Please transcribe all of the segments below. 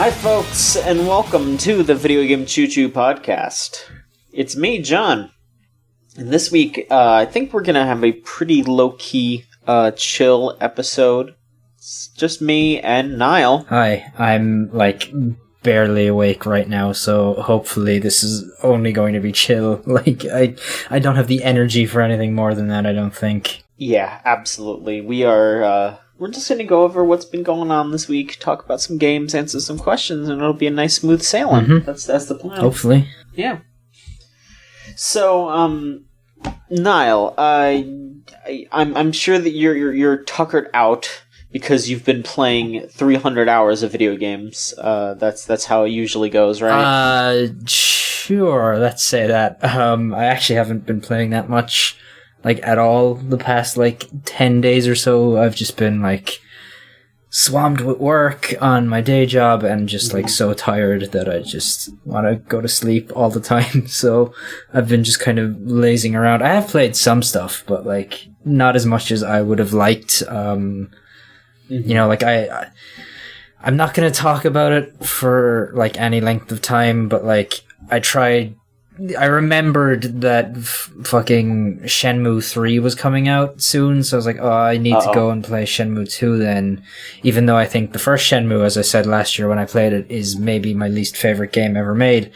Hi, folks, and welcome to the Video Game Choo Choo podcast. It's me, John, and this week I think we're gonna have a pretty low-key, chill episode. It's just me and Niall. Hi, I'm barely awake right now, so hopefully this is only going to be chill. I don't have the energy for anything more than that, I don't think. Yeah, absolutely. We're just gonna go over what's been going on this week, talk about some games, answer some questions, and it'll be a nice smooth sailing. Mm-hmm. That's the plan. Hopefully. Yeah. So, Niall, I'm sure that you're tuckered out because you've been playing 300 hours of video games. That's how it usually goes, right? Sure, let's say that. I actually haven't been playing that much, at all the past, 10 days or so. I've just been, swamped with work on my day job and just, so tired that I just want to go to sleep all the time. So I've been just kind of lazing around. I have played some stuff, but, not as much as I would have liked. You know, I'm not going to talk about it for, any length of time, but, I remembered that fucking Shenmue 3 was coming out soon, so I was like, oh, I need to go and play Shenmue 2 then. Even though I think the first Shenmue, as I said last year when I played it, is maybe my least favorite game ever made.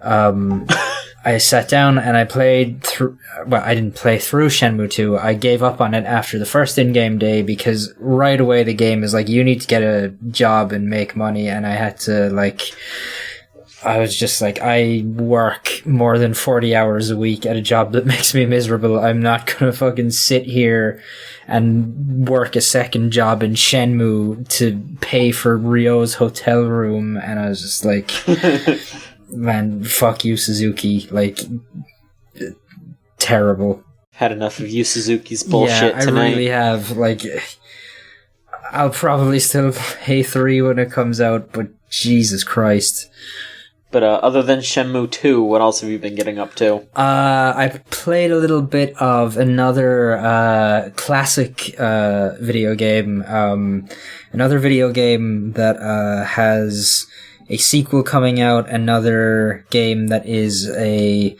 I sat down and I played through... Well, I didn't play through Shenmue 2. I gave up on it after the first in-game day because right away the game is you need to get a job and make money, and I had to, I was just I work more than 40 hours a week at a job that makes me miserable. I'm not gonna fucking sit here and work a second job in Shenmue to pay for Ryo's hotel room. And I was just man, fuck you, Suzuki. Terrible. Had enough of you, Suzuki's bullshit tonight. I really have. I'll probably still play 3 when it comes out, but Jesus Christ. But other than Shenmue 2, what else have you been getting up to? I played a little bit of another classic video game. Another video game that has a sequel coming out. Another game that is a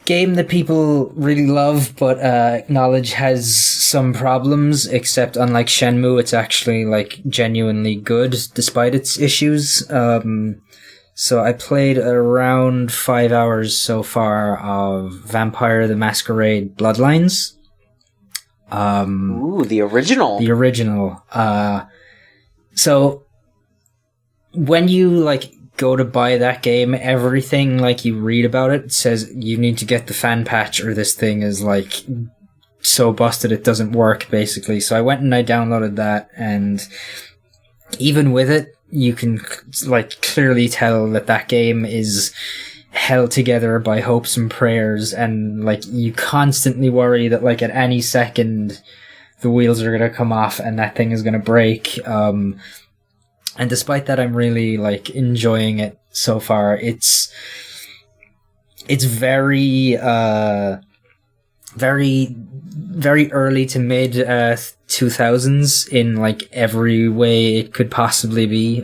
game that people really love, but acknowledge has some problems. Except unlike Shenmue, it's actually genuinely good despite its issues. So I played around 5 hours so far of Vampire the Masquerade Bloodlines. Ooh, the original. The original. So when you go to buy that game, everything you read about it says you need to get the fan patch or this thing is so busted it doesn't work, basically. So I went and I downloaded that, and even with it, you can clearly tell that game is held together by hopes and prayers, and you constantly worry that at any second the wheels are going to come off and that thing is going to break. And despite that, I'm really enjoying it so far. It's very very early to mid 2000s in every way it could possibly be.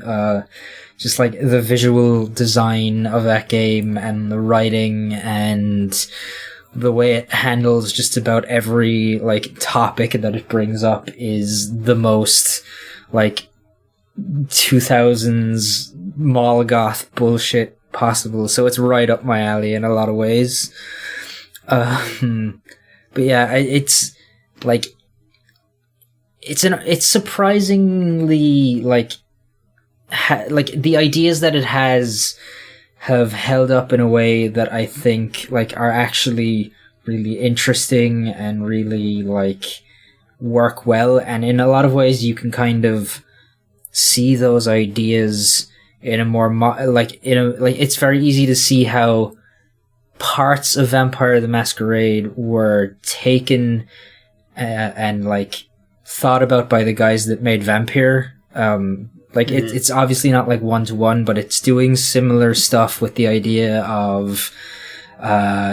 Just the visual design of that game and the writing and the way it handles just about every topic that it brings up is the most 2000s mall goth bullshit possible. So it's right up my alley in a lot of ways. But yeah, it's it's surprisingly the ideas that it has have held up in a way that I think are actually really interesting and really work well. And in a lot of ways, you can kind of see those ideas in a more it's very easy to see how parts of Vampire the Masquerade were taken and thought about by the guys that made Vampire. It's obviously not one-to-one, but it's doing similar stuff with the idea of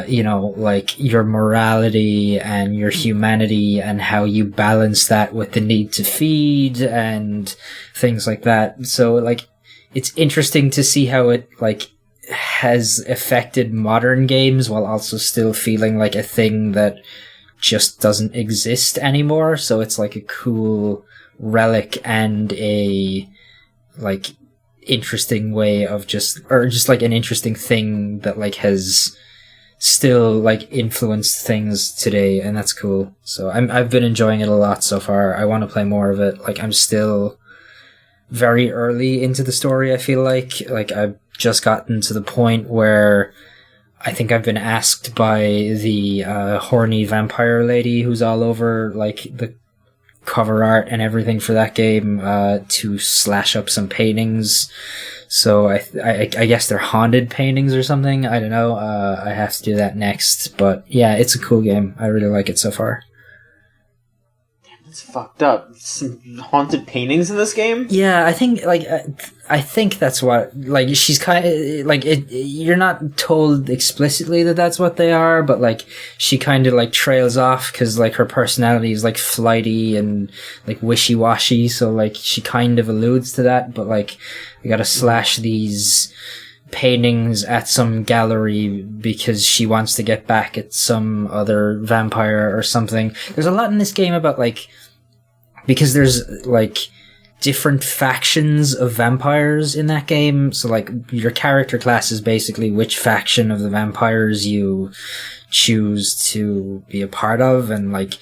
your morality and your humanity and how you balance that with the need to feed and things like that. So it's interesting to see how it like has affected modern games while also still feeling like a thing that just doesn't exist anymore. So it's like a cool relic and a like interesting way of just like an interesting thing that like has still like influenced things today, and that's cool. So I've been enjoying it a lot so far. I want to play more of it. Like I'm still very early into the story. I feel like I've just gotten to the point where I think I've been asked by the horny vampire lady who's all over like the cover art and everything for that game to slash up some paintings. So I guess they're haunted paintings or something. I don't know. I have to do that next. But yeah, it's a cool game. I really like it so far. It's fucked up. Some haunted paintings in this game? Yeah, I think that's what, like, she's kind of, like, you're not told explicitly that that's what they are, but, like, she kind of, like, trails off, because, like, her personality is, like, flighty and, like, wishy-washy, so, like, she kind of alludes to that, but, like, I gotta slash these paintings at some gallery because she wants to get back at some other vampire or something. There's a lot in this game about, like, because there's, like, different factions of vampires in that game. So, like, your character class is basically which faction of the vampires you choose to be a part of. And, like,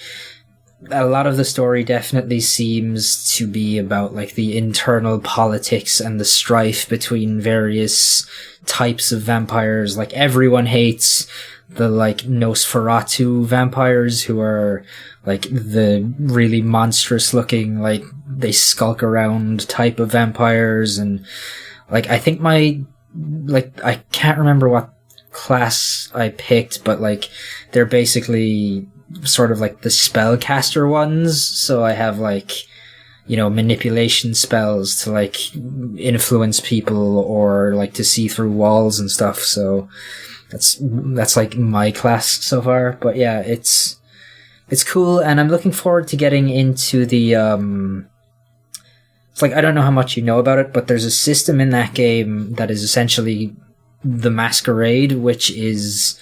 a lot of the story definitely seems to be about, like, the internal politics and the strife between various types of vampires. Like, everyone hates the, like, Nosferatu vampires, who are, like, the really monstrous looking, like, they skulk around type of vampires. And, like, I think I can't remember what class I picked, but, like, they're basically sort of like the spellcaster ones. So I have, like, you know, manipulation spells to, like, influence people or, like, to see through walls and stuff. So that's like my class so far. But yeah, it's cool, and I'm looking forward to getting into the it's like, I don't know how much you know about it, but there's a system in that game that is essentially the Masquerade, which is,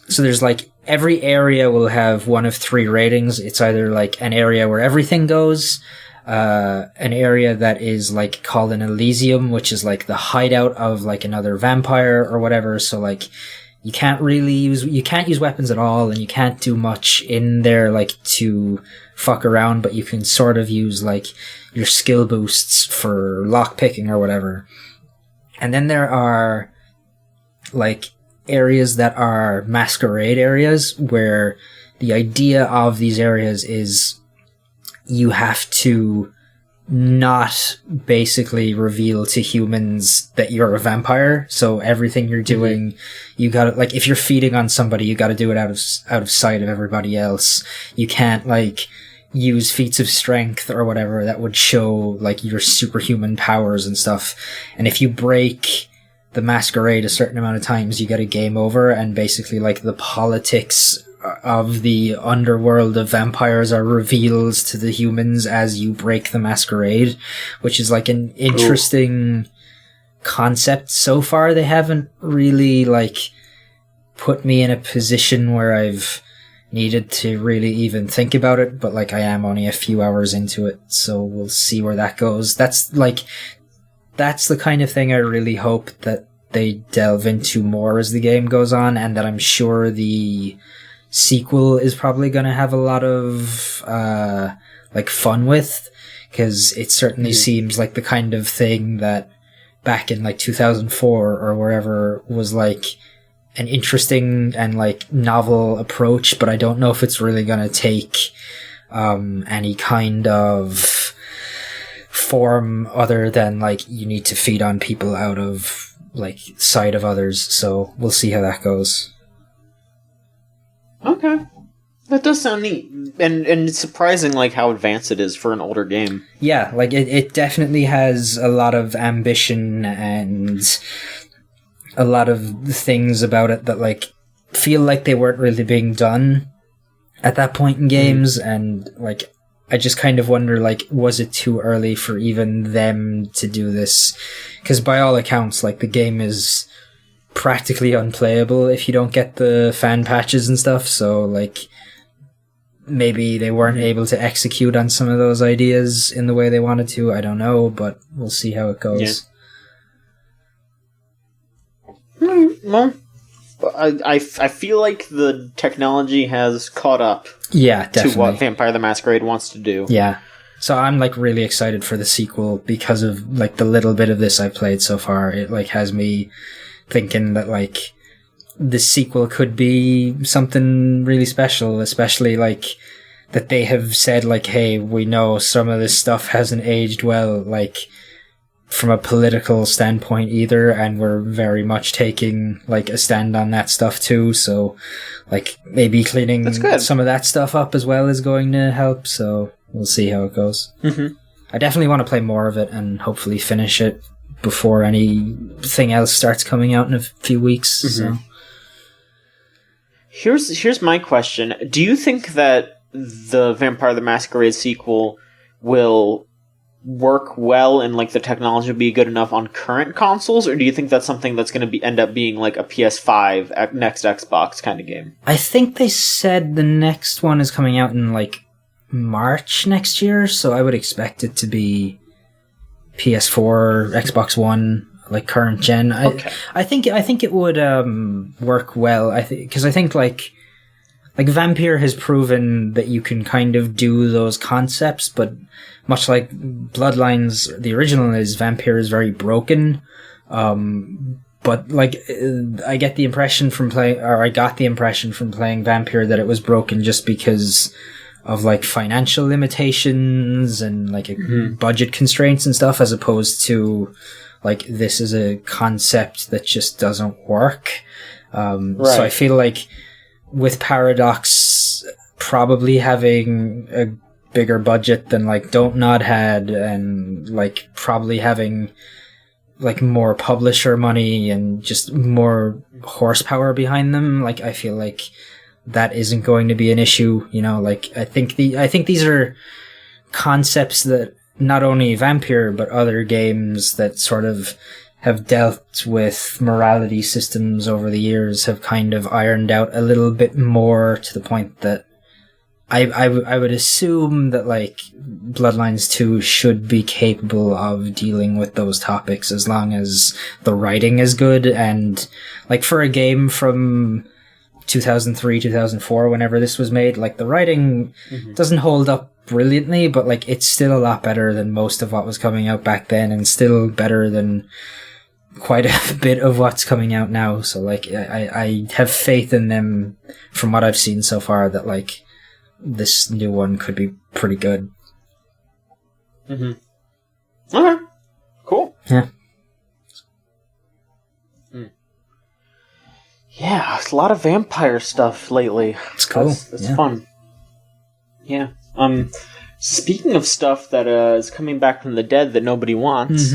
so there's, like, every area will have one of three ratings. It's either, like, an area where everything goes, an area that is, like, called an Elysium, which is, like, the hideout of, like, another vampire or whatever. So, like, you can't use weapons at all, and you can't do much in there, like, to fuck around, but you can sort of use, like, your skill boosts for lockpicking or whatever. And then there are, like, areas that are masquerade areas, where the idea of these areas is you have to not basically reveal to humans that you're a vampire. So everything you're doing, you gotta, like, if you're feeding on somebody, you gotta do it out of sight of everybody else. You can't, like, use feats of strength or whatever that would show, like, your superhuman powers and stuff. And if you break the masquerade a certain amount of times, you get a game over, and basically, like, the politics of the underworld of vampires are revealed to the humans as you break the masquerade, which is, like, an interesting concept. So far, they haven't really, like, put me in a position where I've needed to really even think about it, but, like, I am only a few hours into it, so we'll see where that goes. That's the kind of thing I really hope that they delve into more as the game goes on, and that I'm sure the sequel is probably going to have a lot of like, fun with, because it certainly seems like the kind of thing that back in, like, 2004 or wherever was, like, an interesting and, like, novel approach, but I don't know if it's really going to take any kind of form other than, like, you need to feed on people out of, like, sight of others. So we'll see how that goes. Okay. That does sound neat. And it's surprising, like, how advanced it is for an older game. Yeah, like, it definitely has a lot of ambition and a lot of things about it that, like, feel like they weren't really being done at that point in games. And, like, I just kind of wonder, like, was it too early for even them to do this? Because by all accounts, like, the game is practically unplayable if you don't get the fan patches and stuff, so, like, maybe they weren't able to execute on some of those ideas in the way they wanted to. I don't know, but we'll see how it goes. Yeah. Well, I feel like the technology has caught up definitely to what Vampire the Masquerade wants to do. Yeah. So I'm, like, really excited for the sequel because of, like, the little bit of this I've played so far. It, like, has me thinking that, like, this sequel could be something really special, especially, like, that they have said, like, hey, we know some of this stuff hasn't aged well, like, from a political standpoint either, and we're very much taking, like, a stand on that stuff too, so, like, maybe cleaning some of that stuff up as well is going to help, so we'll see how it goes. Mm-hmm. I definitely want to play more of it and hopefully finish it before anything else starts coming out in a few weeks, so... Here's my question. Do you think that the Vampire the Masquerade sequel will work well and, like, the technology will be good enough on current consoles, or do you think that's something that's going to end up being like a PS5 next Xbox kind of game? I think they said the next one is coming out in, like, March next year, so I would expect it to be PS4, Xbox One, like, current gen. I think it would work well. Because I think like Vampire has proven that you can kind of do those concepts, but much like Bloodlines, the original is, Vampire is very broken. But, like, I got the impression from playing Vampire that it was broken just because of, like, financial limitations and, like, budget constraints and stuff, as opposed to, like, this is a concept that just doesn't work. Right. So I feel like with Paradox probably having a bigger budget than, like, Don't Nod had, and, like, probably having, like, more publisher money and just more horsepower behind them, like, I feel like that isn't going to be an issue, you know, like, I think these are concepts that not only Vampire, but other games that sort of have dealt with morality systems over the years have kind of ironed out a little bit more, to the point that I would assume that, like, Bloodlines 2 should be capable of dealing with those topics as long as the writing is good. And, like, for a game from 2003, 2004, whenever this was made, like, the writing doesn't hold up brilliantly, but, like, it's still a lot better than most of what was coming out back then, and still better than quite a bit of what's coming out now. So, like, I have faith in them from what I've seen so far that, like, this new one could be pretty good. Okay. Cool. Yeah. Yeah, a lot of vampire stuff lately. It's cool. It's fun. Yeah. Speaking of stuff that is coming back from the dead that nobody wants,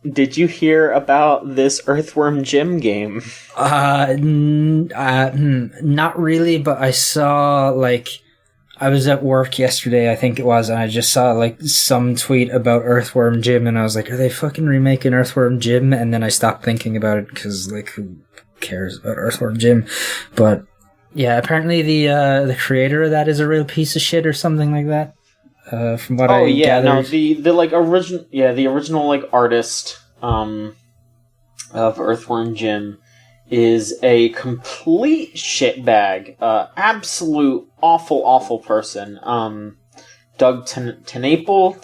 did you hear about this Earthworm Jim game? Not really, but I saw, like, I was at work yesterday, I think it was, and I just saw, like, some tweet about Earthworm Jim, and I was like, are they fucking remaking Earthworm Jim? And then I stopped thinking about it, because, like, who cares about Earthworm Jim? But yeah, apparently the creator of that is a real piece of shit or something like that. From what I gathered. the original like artist of Earthworm Jim is a complete shitbag, absolute awful person. Doug Tenaple.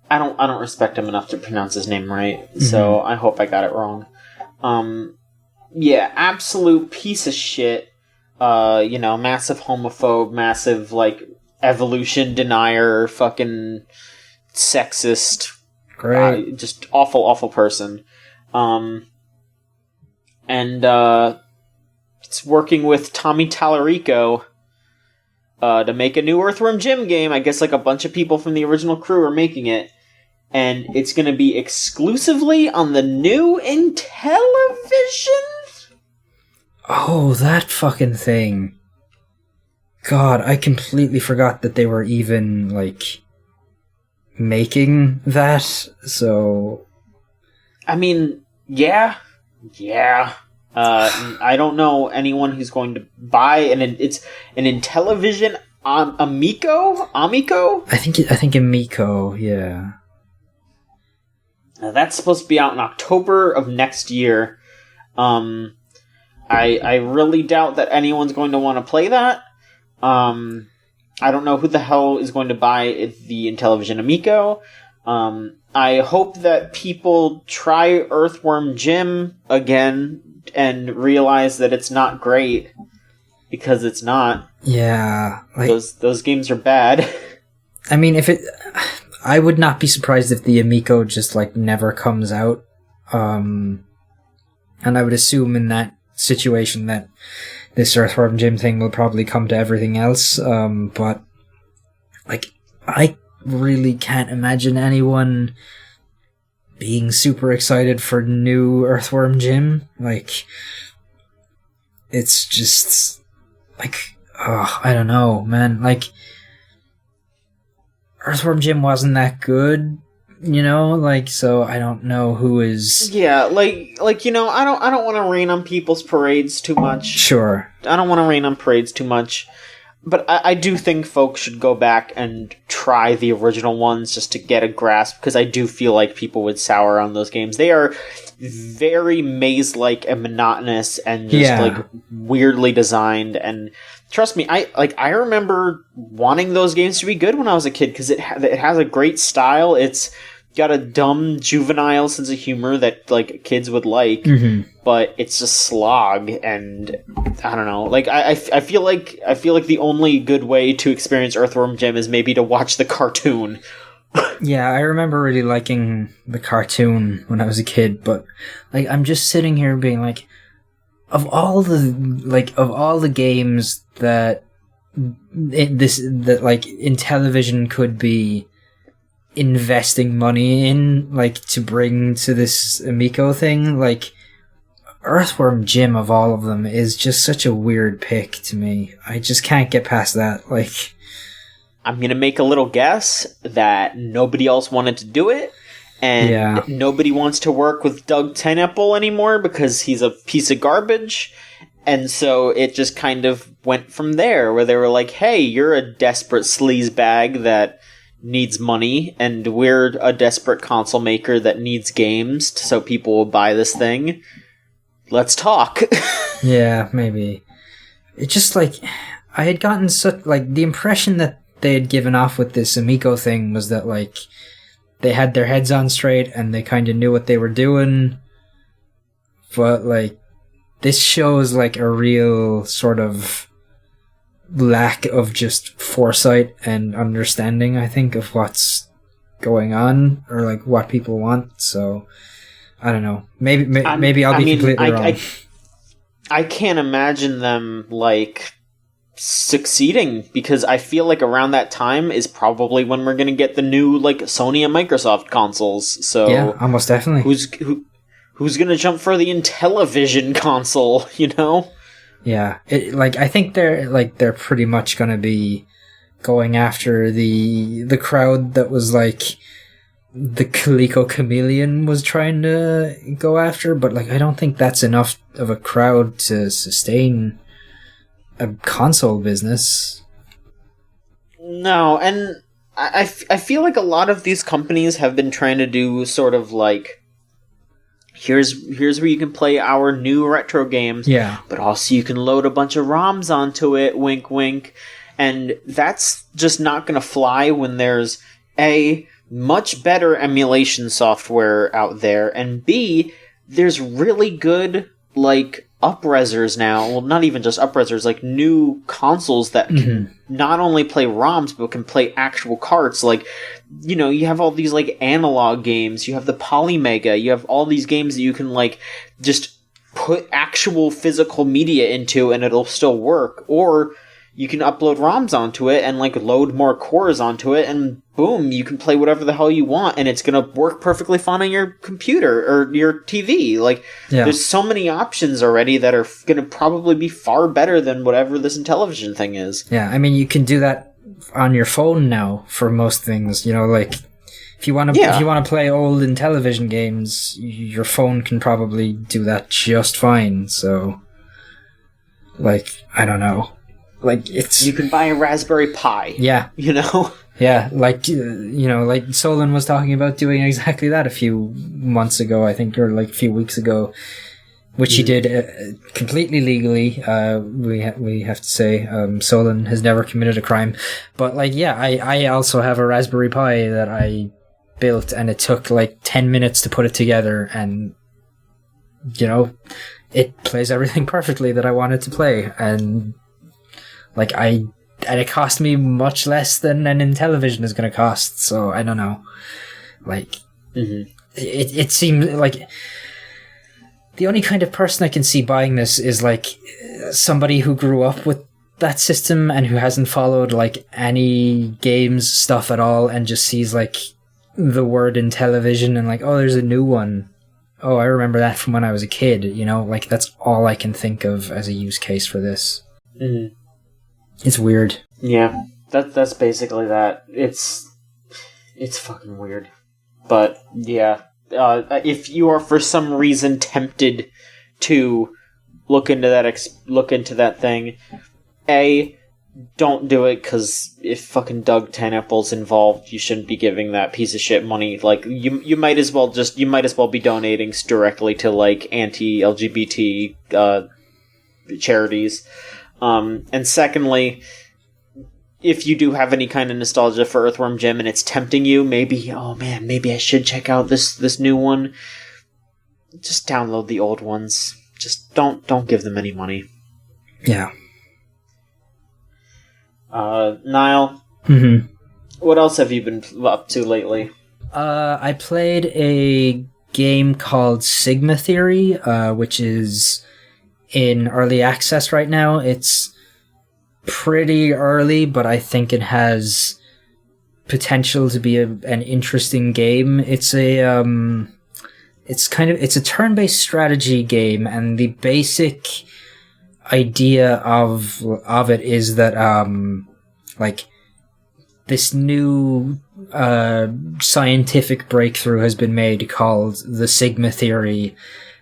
I don't respect him enough to pronounce his name right, so I hope I got it wrong. Yeah, absolute piece of shit. Massive homophobe, massive, like, evolution denier, fucking sexist. Great. Just awful person. It's working with Tommy Tallarico to make a new Earthworm Jim game. I guess, like, a bunch of people from the original crew are making it. And it's going to be exclusively on the new Intellivision? Oh, that fucking thing. God, I completely forgot that they were even, like, making that, so... I mean, yeah. I don't know anyone who's going to buy an Intellivision Amico? I think Amico, yeah. That's supposed to be out in October of next year. I really doubt that anyone's going to want to play that. I don't know who the hell is going to buy the Intellivision Amico. I hope that people try Earthworm Jim again and realize that it's not great, because it's not. Yeah, like, those games are bad. I mean, I would not be surprised if the Amico just, like, never comes out. And I would assume in that situation that this Earthworm Jim thing will probably come to everything else. But, like, I really can't imagine anyone being super excited for new Earthworm Jim. Like, it's just, like, I don't know, man. Like, Earthworm Jim wasn't that good, you know, like, so I don't know who is... Yeah, like you know, I don't want to rain on people's parades too much. Sure. I don't want to rain on parades too much. But I do think folks should go back and try the original ones just to get a grasp, because I do feel like people would sour on those games. They are very maze-like and monotonous and just like weirdly designed. And trust me, I remember wanting those games to be good when I was a kid, because it has a great style. It's got a dumb juvenile sense of humor that like kids would like, but it's a slog, and I don't know. Like I feel like the only good way to experience Earthworm Jim is maybe to watch the cartoon. Yeah, I remember really liking the cartoon when I was a kid, but like I'm just sitting here being like, of all the games that Intellivision could be investing money in, like, to bring to this Amico thing, like, Earthworm Jim of all of them is just such a weird pick to me. I just can't get past that. Like, I'm gonna make a little guess that nobody else wanted to do it, and nobody wants to work with Doug TenNapel anymore because he's a piece of garbage. And so it just kind of went from there, where they were like, hey, you're a desperate sleazebag that needs money, and we're a desperate console maker that needs games, so people will buy this thing. Let's talk. Yeah, maybe. It just, like, I had gotten such, like, the impression that they had given off with this Amico thing was that, like, they had their heads on straight and they kind of knew what they were doing, but, like, this shows, like, a real sort of lack of just foresight and understanding, I think, of what's going on, or like what people want. So I don't know. Maybe I'll be completely wrong. I can't imagine them like succeeding, because I feel like around that time is probably when we're going to get the new like Sony and Microsoft consoles. So yeah, almost definitely. Who's going to jump for the Intellivision console? You know. Yeah, I think they're pretty much gonna be going after the crowd that was like the Coleco Chameleon was trying to go after, but like I don't think that's enough of a crowd to sustain a console business. No, and I feel like a lot of these companies have been trying to do sort of like, Here's where you can play our new retro games. Yeah. But also you can load a bunch of ROMs onto it, wink wink. And that's just not going to fly when there's A, much better emulation software out there, and B, there's really good, like, up-resers now. Well, not even just up-resers, like new consoles that can not only play ROMs, but can play actual carts. Like, you know, you have all these, like, analog games. You have the Polymega. You have all these games that you can, like, just put actual physical media into and it'll still work. Or you can upload ROMs onto it and, like, load more cores onto it, and boom, you can play whatever the hell you want, and it's gonna work perfectly fine on your computer or your TV. Like, there's so many options already that are gonna probably be far better than whatever this Intellivision thing is. Yeah, I mean, you can do that on your phone now for most things, you know, like, if you want to play old Intellivision games, your phone can probably do that just fine. So, like, I don't know, like, it's, you can buy a Raspberry Pi. Yeah, you know. Yeah, like, you know, like Solon was talking about doing exactly that a few months ago, I think, or like a few weeks ago, which he did completely legally. We have to say, Solon has never committed a crime, but like, yeah, I also have a Raspberry Pi that I built, and it took like 10 minutes to put it together, and, you know, it plays everything perfectly that I wanted to play, and like, and it cost me much less than an Intellivision is going to cost, so I don't know. Like, it seems like the only kind of person I can see buying this is like somebody who grew up with that system and who hasn't followed like any games stuff at all, and just sees like the word Intellivision and like, oh, there's a new one. Oh, I remember that from when I was a kid, you know? Like, that's all I can think of as a use case for this. It's weird. Yeah, that's basically that. It's fucking weird. But, yeah, if you are for some reason tempted to look into that thing, don't do it, because if fucking Doug TenApple's involved, you shouldn't be giving that piece of shit money. Like, you might as well be donating directly to, like, anti-LGBT charities. And secondly, if you do have any kind of nostalgia for Earthworm Jim and it's tempting you, maybe I should check out this new one, just download the old ones. Just don't give them any money. Yeah. Niall, what else have you been up to lately? I played a game called Sigma Theory, which is in early access right now. It's pretty early, but I think it has potential to be an interesting game. It's a turn-based strategy game, and the basic idea of it is that like, this new scientific breakthrough has been made called the Sigma Theory,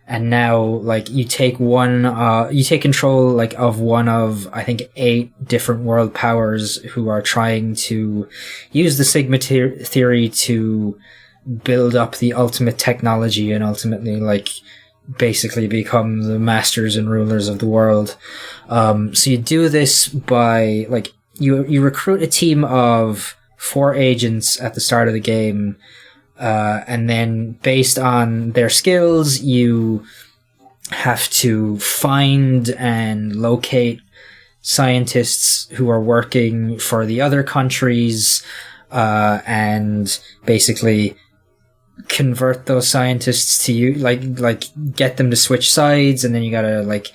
and now, like, you take control, like, of one of, I think, 8 different world powers who are trying to use the Sigma Theory to build up the ultimate technology and ultimately, like, basically become the masters and rulers of the world. So you do this by, like, you recruit a team of 4 agents at the start of the game, and then based on their skills, you have to find and locate scientists who are working for the other countries, and basically convert those scientists to you, like get them to switch sides, and then you gotta, like,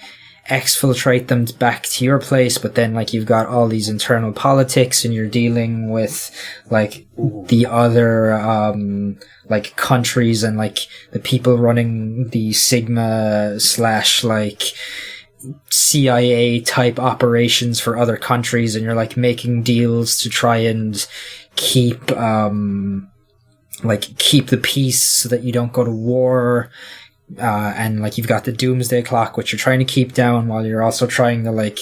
exfiltrate them back to your place, but then, like, you've got all these internal politics, and you're dealing with, like, the other, like, countries and, like, the people running the Sigma / like, CIA type operations for other countries, and you're, like, making deals to try and keep the peace so that you don't go to war. And, like, you've got the doomsday clock, which you're trying to keep down, while you're also trying to, like,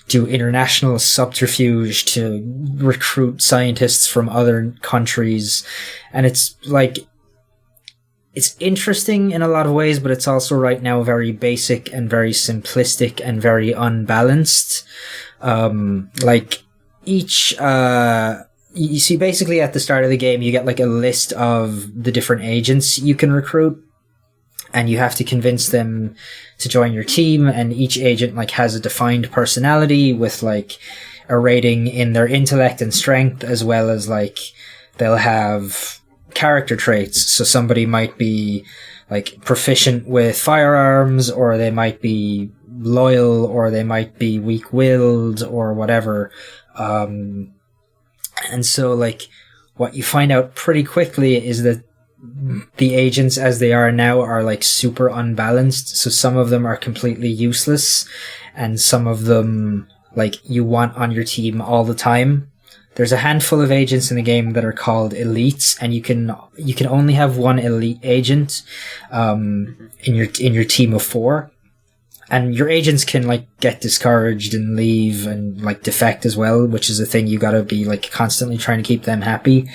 do international subterfuge to recruit scientists from other countries. And it's, like, it's interesting in a lot of ways, but it's also right now very basic and very simplistic and very unbalanced. Like, each, you see, basically at the start of the game, you get, like, a list of the different agents you can recruit, and you have to convince them to join your team, and each agent, like, has a defined personality with, like, a rating in their intellect and strength, as well as, like, they'll have character traits. So somebody might be, like, proficient with firearms, or they might be loyal, or they might be weak-willed, or whatever. And so, like, what you find out pretty quickly is that the agents as they are now are, like, super unbalanced. So some of them are completely useless, and some of them, like, you want on your team all the time. There's a handful of agents in the game that are called elites, and you can only have one elite agent in your team of 4. And your agents can, like, get discouraged and leave and, like, defect as well, which is a thing you gotta be, like, constantly trying to keep them happy.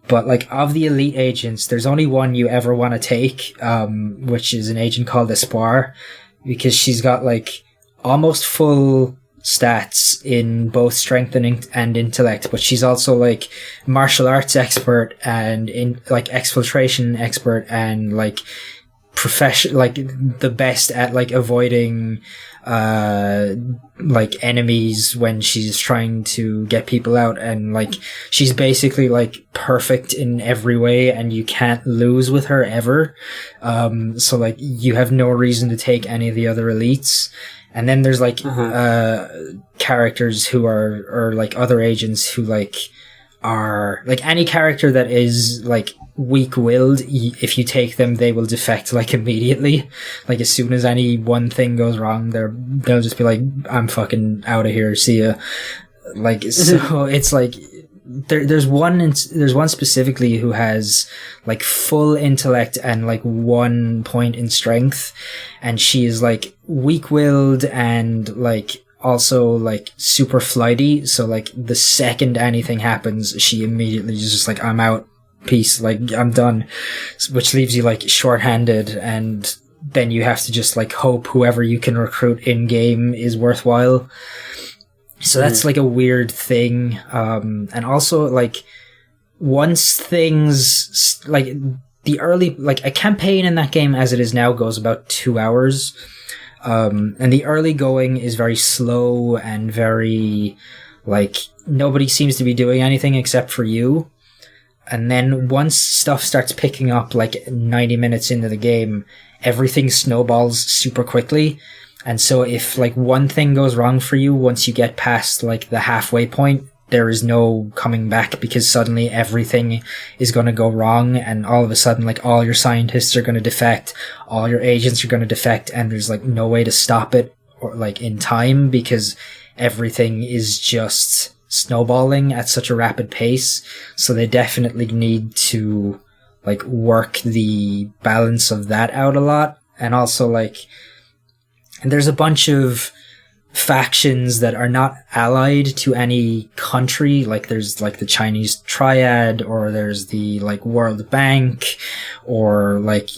But, like, of the elite agents, there's only one you ever want to take, which is an agent called Espoir, because she's got, like, almost full stats in both strength and intellect, but she's also, like, martial arts expert and in, like, exfiltration expert and, like, like, the best at, like, avoiding like, enemies when she's trying to get people out, and, like, she's basically, like, perfect in every way, and you can't lose with her ever. So, like, you have no reason to take any of the other elites. And then there's, like, characters who or like, other agents who, like, are, like, any character that is, like, weak-willed, if you take them, they will defect, like, immediately. Like, as soon as any one thing goes wrong, they'll just be like, I'm fucking out of here, see ya. Like, so it's like, there's one specifically who has, like, full intellect and, like, 1 point in strength, and she is, like, weak-willed and, like, also, like, super flighty, so, like, the second anything happens, she immediately is just like, I'm out, peace, like, I'm done, which leaves you, like, short-handed, and then you have to just, like, hope whoever you can recruit in-game is worthwhile. So that's, like, a weird thing. And also, like, once things, like, the early, like, a campaign in that game as it is now goes about 2 hours. And the early going is very slow and very, like, nobody seems to be doing anything except for you. And then once stuff starts picking up, like, 90 minutes into the game, everything snowballs super quickly. And so if, like, one thing goes wrong for you, once you get past, like, the halfway point, there is no coming back, because suddenly everything is going to go wrong, and all of a sudden, like, all your scientists are going to defect, all your agents are going to defect, and there's, like, no way to stop it, or, like, in time, because everything is just snowballing at such a rapid pace. So they definitely need to, like, work the balance of that out a lot. And also, like, there's a bunch of factions that are not allied to any country. Like, there's, like, the Chinese Triad, or there's the, like, World Bank, or, like,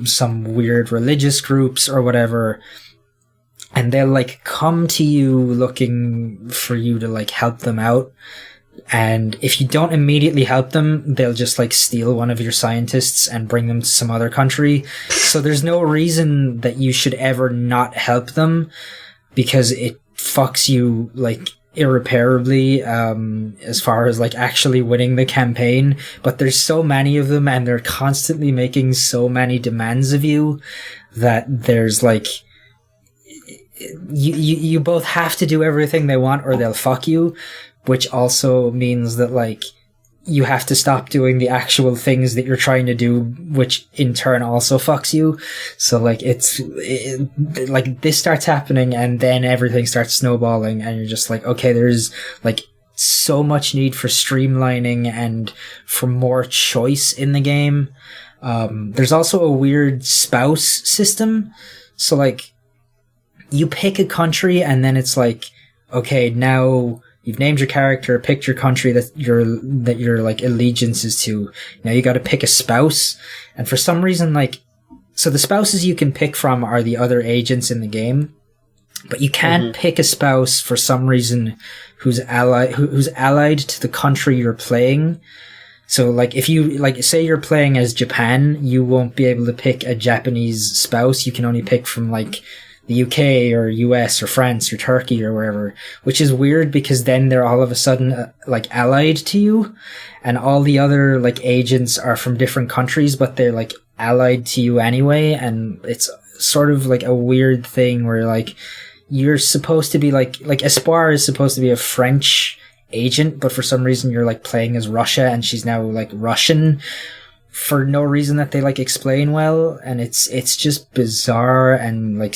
some weird religious groups or whatever. And they'll, like, come to you looking for you to, like, help them out. And if you don't immediately help them, they'll just, like, steal one of your scientists and bring them to some other country. So there's no reason that you should ever not help them, because it fucks you, like, irreparably, as far as, like, actually winning the campaign. But there's so many of them, and they're constantly making so many demands of you, that there's, like, you both have to do everything they want or they'll fuck you, which also means that, like, you have to stop doing the actual things that you're trying to do, which in turn also fucks you. So, like, like, this starts happening, and then everything starts snowballing, and you're just like, okay, there's, like, so much need for streamlining and for more choice in the game. There's also a weird spouse system. So, like, you pick a country, and then it's like, okay, now you've named your character, picked your country that your like, allegiance is to. Now you gotta pick a spouse. And for some reason, like, so the spouses you can pick from are the other agents in the game, but you can't pick a spouse for some reason who's allied to the country you're playing. So, like, if you, like, say you're playing as Japan, you won't be able to pick a Japanese spouse. You can only pick from, like, the UK or US or France or Turkey or wherever, which is weird, because then they're all of a sudden, like, allied to you, and all the other, like, agents are from different countries, but they're, like, allied to you anyway, and it's sort of like a weird thing where like you're supposed to be like Espoir is supposed to be a French agent, but for some reason you're like playing as Russia and she's now like Russian for no reason that they like explain well, and it's just bizarre and like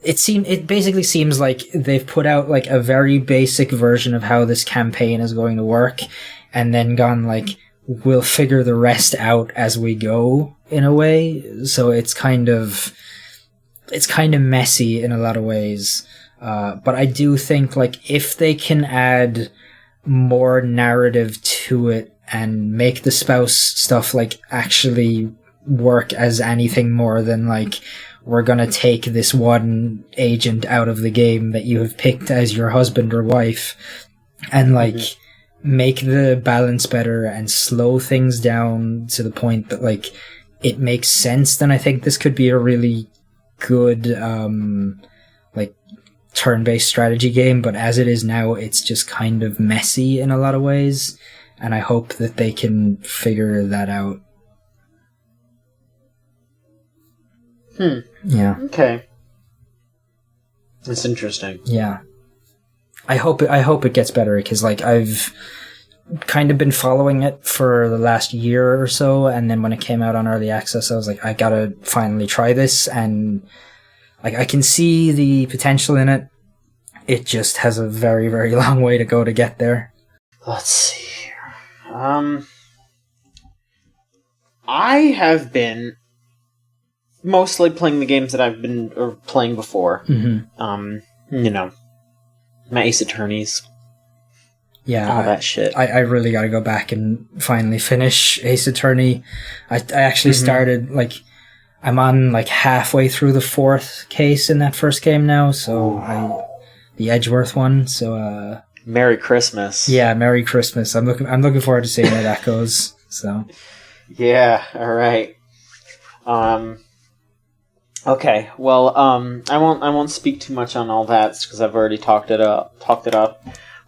it basically seems like they've put out like a very basic version of how this campaign is going to work and then gone like, we'll figure the rest out as we go in a way. So it's kind of messy in a lot of ways. But I do think like if they can add more narrative to it and make the spouse stuff like actually work as anything more than like, we're gonna take this one agent out of the game that you have picked as your husband or wife and like make the balance better and slow things down to the point that like it makes sense, then I think this could be a really good like turn-based strategy game. But as it is now, it's just kind of messy in a lot of ways, and I hope that they can figure that out. Yeah. Okay. That's interesting. Yeah. I hope it gets better, because like I've kind of been following it for the last year or so, and then when it came out on early access, I was like, I gotta finally try this, and like I can see the potential in it. It just has a very, very long way to go to get there. Let's see here. I have been mostly playing the games that I've been playing before. You know, my Ace Attorneys. Yeah, all that shit. I really got to go back and finally finish Ace Attorney. I actually started, like, I'm on, like, halfway through the 4th case in that first game now, so the Edgeworth one, so, Merry Christmas. Yeah, Merry Christmas. I'm looking forward to seeing how that goes, so. Yeah, alright. Okay, well, I won't speak too much on all that, because I've already talked it up.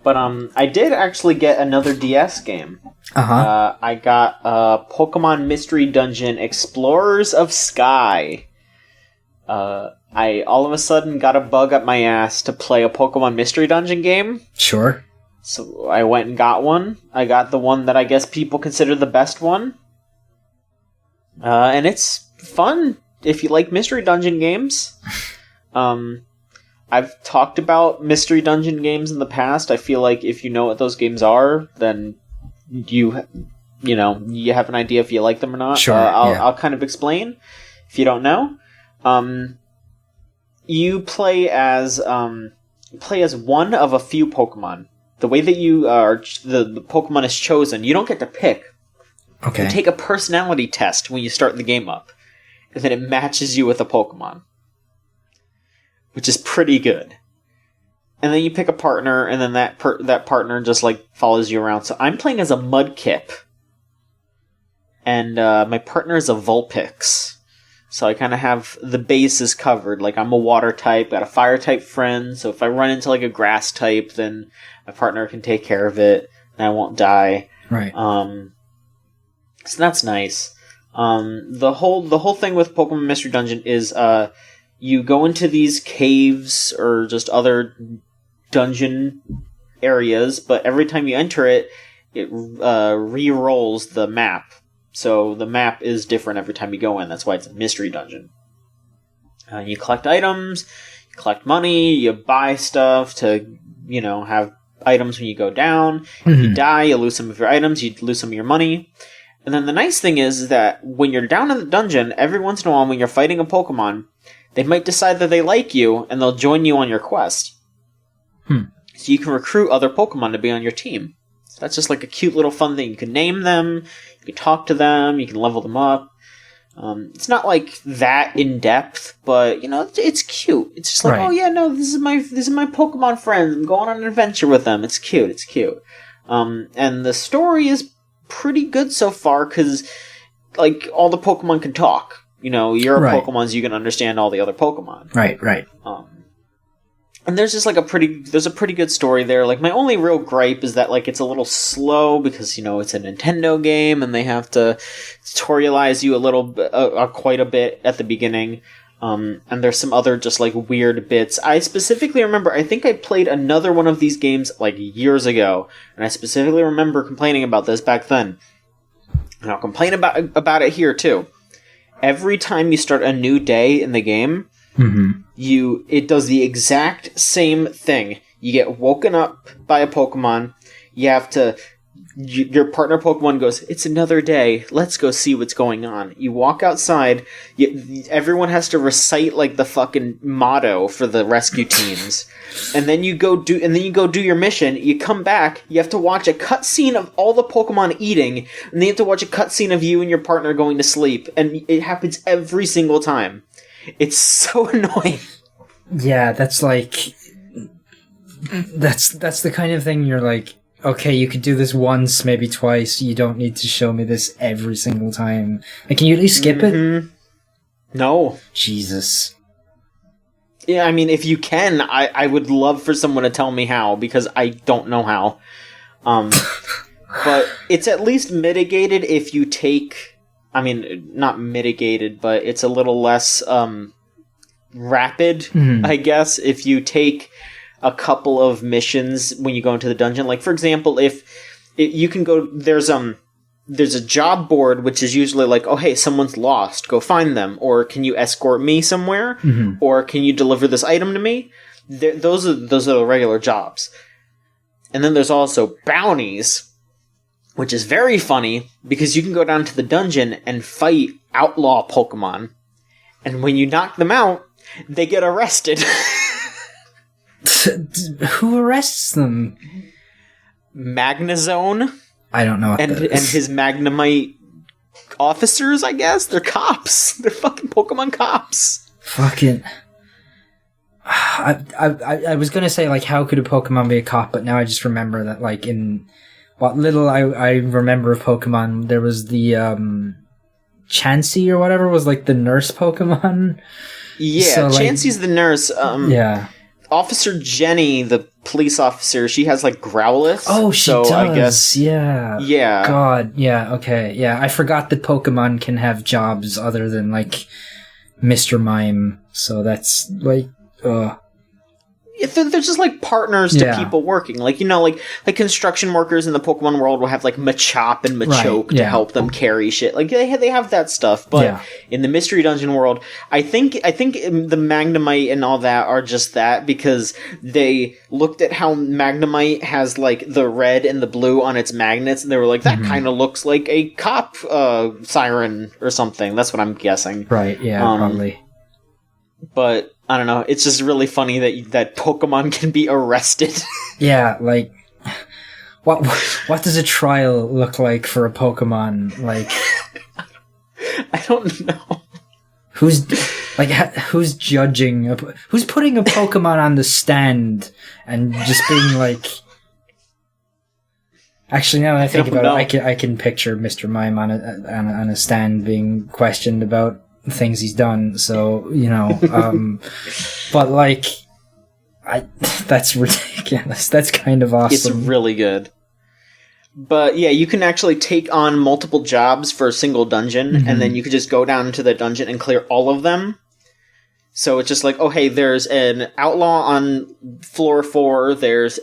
But I did actually get another DS game. I got Pokemon Mystery Dungeon Explorers of Sky. I all of a sudden got a bug up my ass to play a Pokemon Mystery Dungeon game. Sure. So I went and got one. I got the one that I guess people consider the best one. And it's fun if you like Mystery Dungeon games. I've talked about Mystery Dungeon games in the past. I feel like if you know what those games are, then you have an idea if you like them or not. Sure. I'll kind of explain if you don't know. You play as one of a few Pokemon. The way that you are, the Pokemon is chosen, you don't get to pick. Okay. You take a personality test when you start the game up, and then it matches you with a Pokemon, which is pretty good. And then you pick a partner, and then that partner just like follows you around. So I'm playing as a Mudkip, and my partner is a Vulpix. So I kind of have the bases covered. Like, I'm a water type, got a fire type friend, so if I run into like a grass type, then my partner can take care of it, and I won't die. Right. So that's nice. The whole thing with Pokemon Mystery Dungeon is you go into these caves or just other dungeon areas, but every time you enter it, it re-rolls the map. So the map is different every time you go in. That's why it's a mystery dungeon. You collect items, you collect money, you buy stuff to, have items when you go down. If you die, you lose some of your items, you lose some of your money. And then the nice thing is that when you're down in the dungeon, every once in a while when you're fighting a Pokemon, they might decide that they like you, and they'll join you on your quest. So you can recruit other Pokemon to be on your team. So that's just like a cute little fun thing. You can name them, you can talk to them, you can level them up. It's not like that in depth, but it's cute. It's just like, right. Oh yeah, no, this is my Pokemon friends. I'm going on an adventure with them. It's cute. It's cute. And the story is pretty good so far because, like, all the Pokemon can talk. You're a right. Pokemon, so you can understand all the other Pokemon. Right. And there's just like there's a pretty good story there. Like my only real gripe is that like it's a little slow because it's a Nintendo game and they have to tutorialize you a little bit, quite a bit at the beginning. And there's some other just like weird bits. I specifically remember, I think I played another one of these games like years ago, and I specifically remember complaining about this back then. And I'll complain about it here too. Every time you start a new day in the game, it does the exact same thing. You get woken up by a Pokemon. You have to. Your partner Pokemon goes, "It's another day. Let's go see what's going on." You walk outside. Everyone has to recite like the fucking motto for the rescue teams, and then you go do your mission. You come back. You have to watch a cutscene of all the Pokemon eating, and then you have to watch a cutscene of you and your partner going to sleep. And it happens every single time. It's so annoying. Yeah, that's like that's the kind of thing you're like, okay, you could do this once, maybe twice. You don't need to show me this every single time. Like, can you at least skip it? No. Jesus. Yeah, I mean, if you can, I would love for someone to tell me how, because I don't know how. But it's at least mitigated if you take... I mean, not mitigated, but it's a little less rapid, I guess, if you take a couple of missions when you go into the dungeon. Like, for example, if you can go... There's a job board, which is usually like, oh, hey, someone's lost. Go find them. Or can you escort me somewhere? Or can you deliver this item to me? Those are the regular jobs. And then there's also bounties, which is very funny because you can go down to the dungeon and fight outlaw Pokemon. And when you knock them out, they get arrested. Who arrests them? Magnazone. I don't know. And his Magnemite officers, I guess? They're cops. They're fucking Pokemon cops. Fucking... I was gonna say, like, how could a Pokemon be a cop? But now I just remember that, like, in... What little I remember of Pokemon, there was the, Chansey or whatever was, like, the nurse Pokemon. Yeah, so, Chansey's the nurse. Yeah. Officer Jenny, the police officer, she has, like, Growlithe. Oh, she does, I guess, yeah. Yeah. God, yeah, okay, yeah. I forgot that Pokemon can have jobs other than, like, Mr. Mime, so that's, like, They're just like partners to people working. Like, like construction workers in the Pokemon world will have like Machop and Machoke to help them carry shit. Like they have that stuff. But in the Mystery Dungeon world, I think the Magnemite and all that are just that because they looked at how Magnemite has like the red and the blue on its magnets and they were like, that kind of looks like a cop siren or something. That's what I'm guessing. Right, yeah, probably. But I don't know. It's just really funny that Pokemon can be arrested. Yeah, like what does a trial look like for a Pokemon? Like, I don't know. Who's judging? Who's putting a Pokemon on the stand and just being like? Actually, now that I think about it, I can picture Mr. Mime on a stand being questioned about things he's done, so but like that's ridiculous. That's kind of awesome. It's really good. But yeah, you can actually take on multiple jobs for a single dungeon, and then you could just go down into the dungeon and clear all of them. So it's just like, oh hey, there's an outlaw on floor 4, there's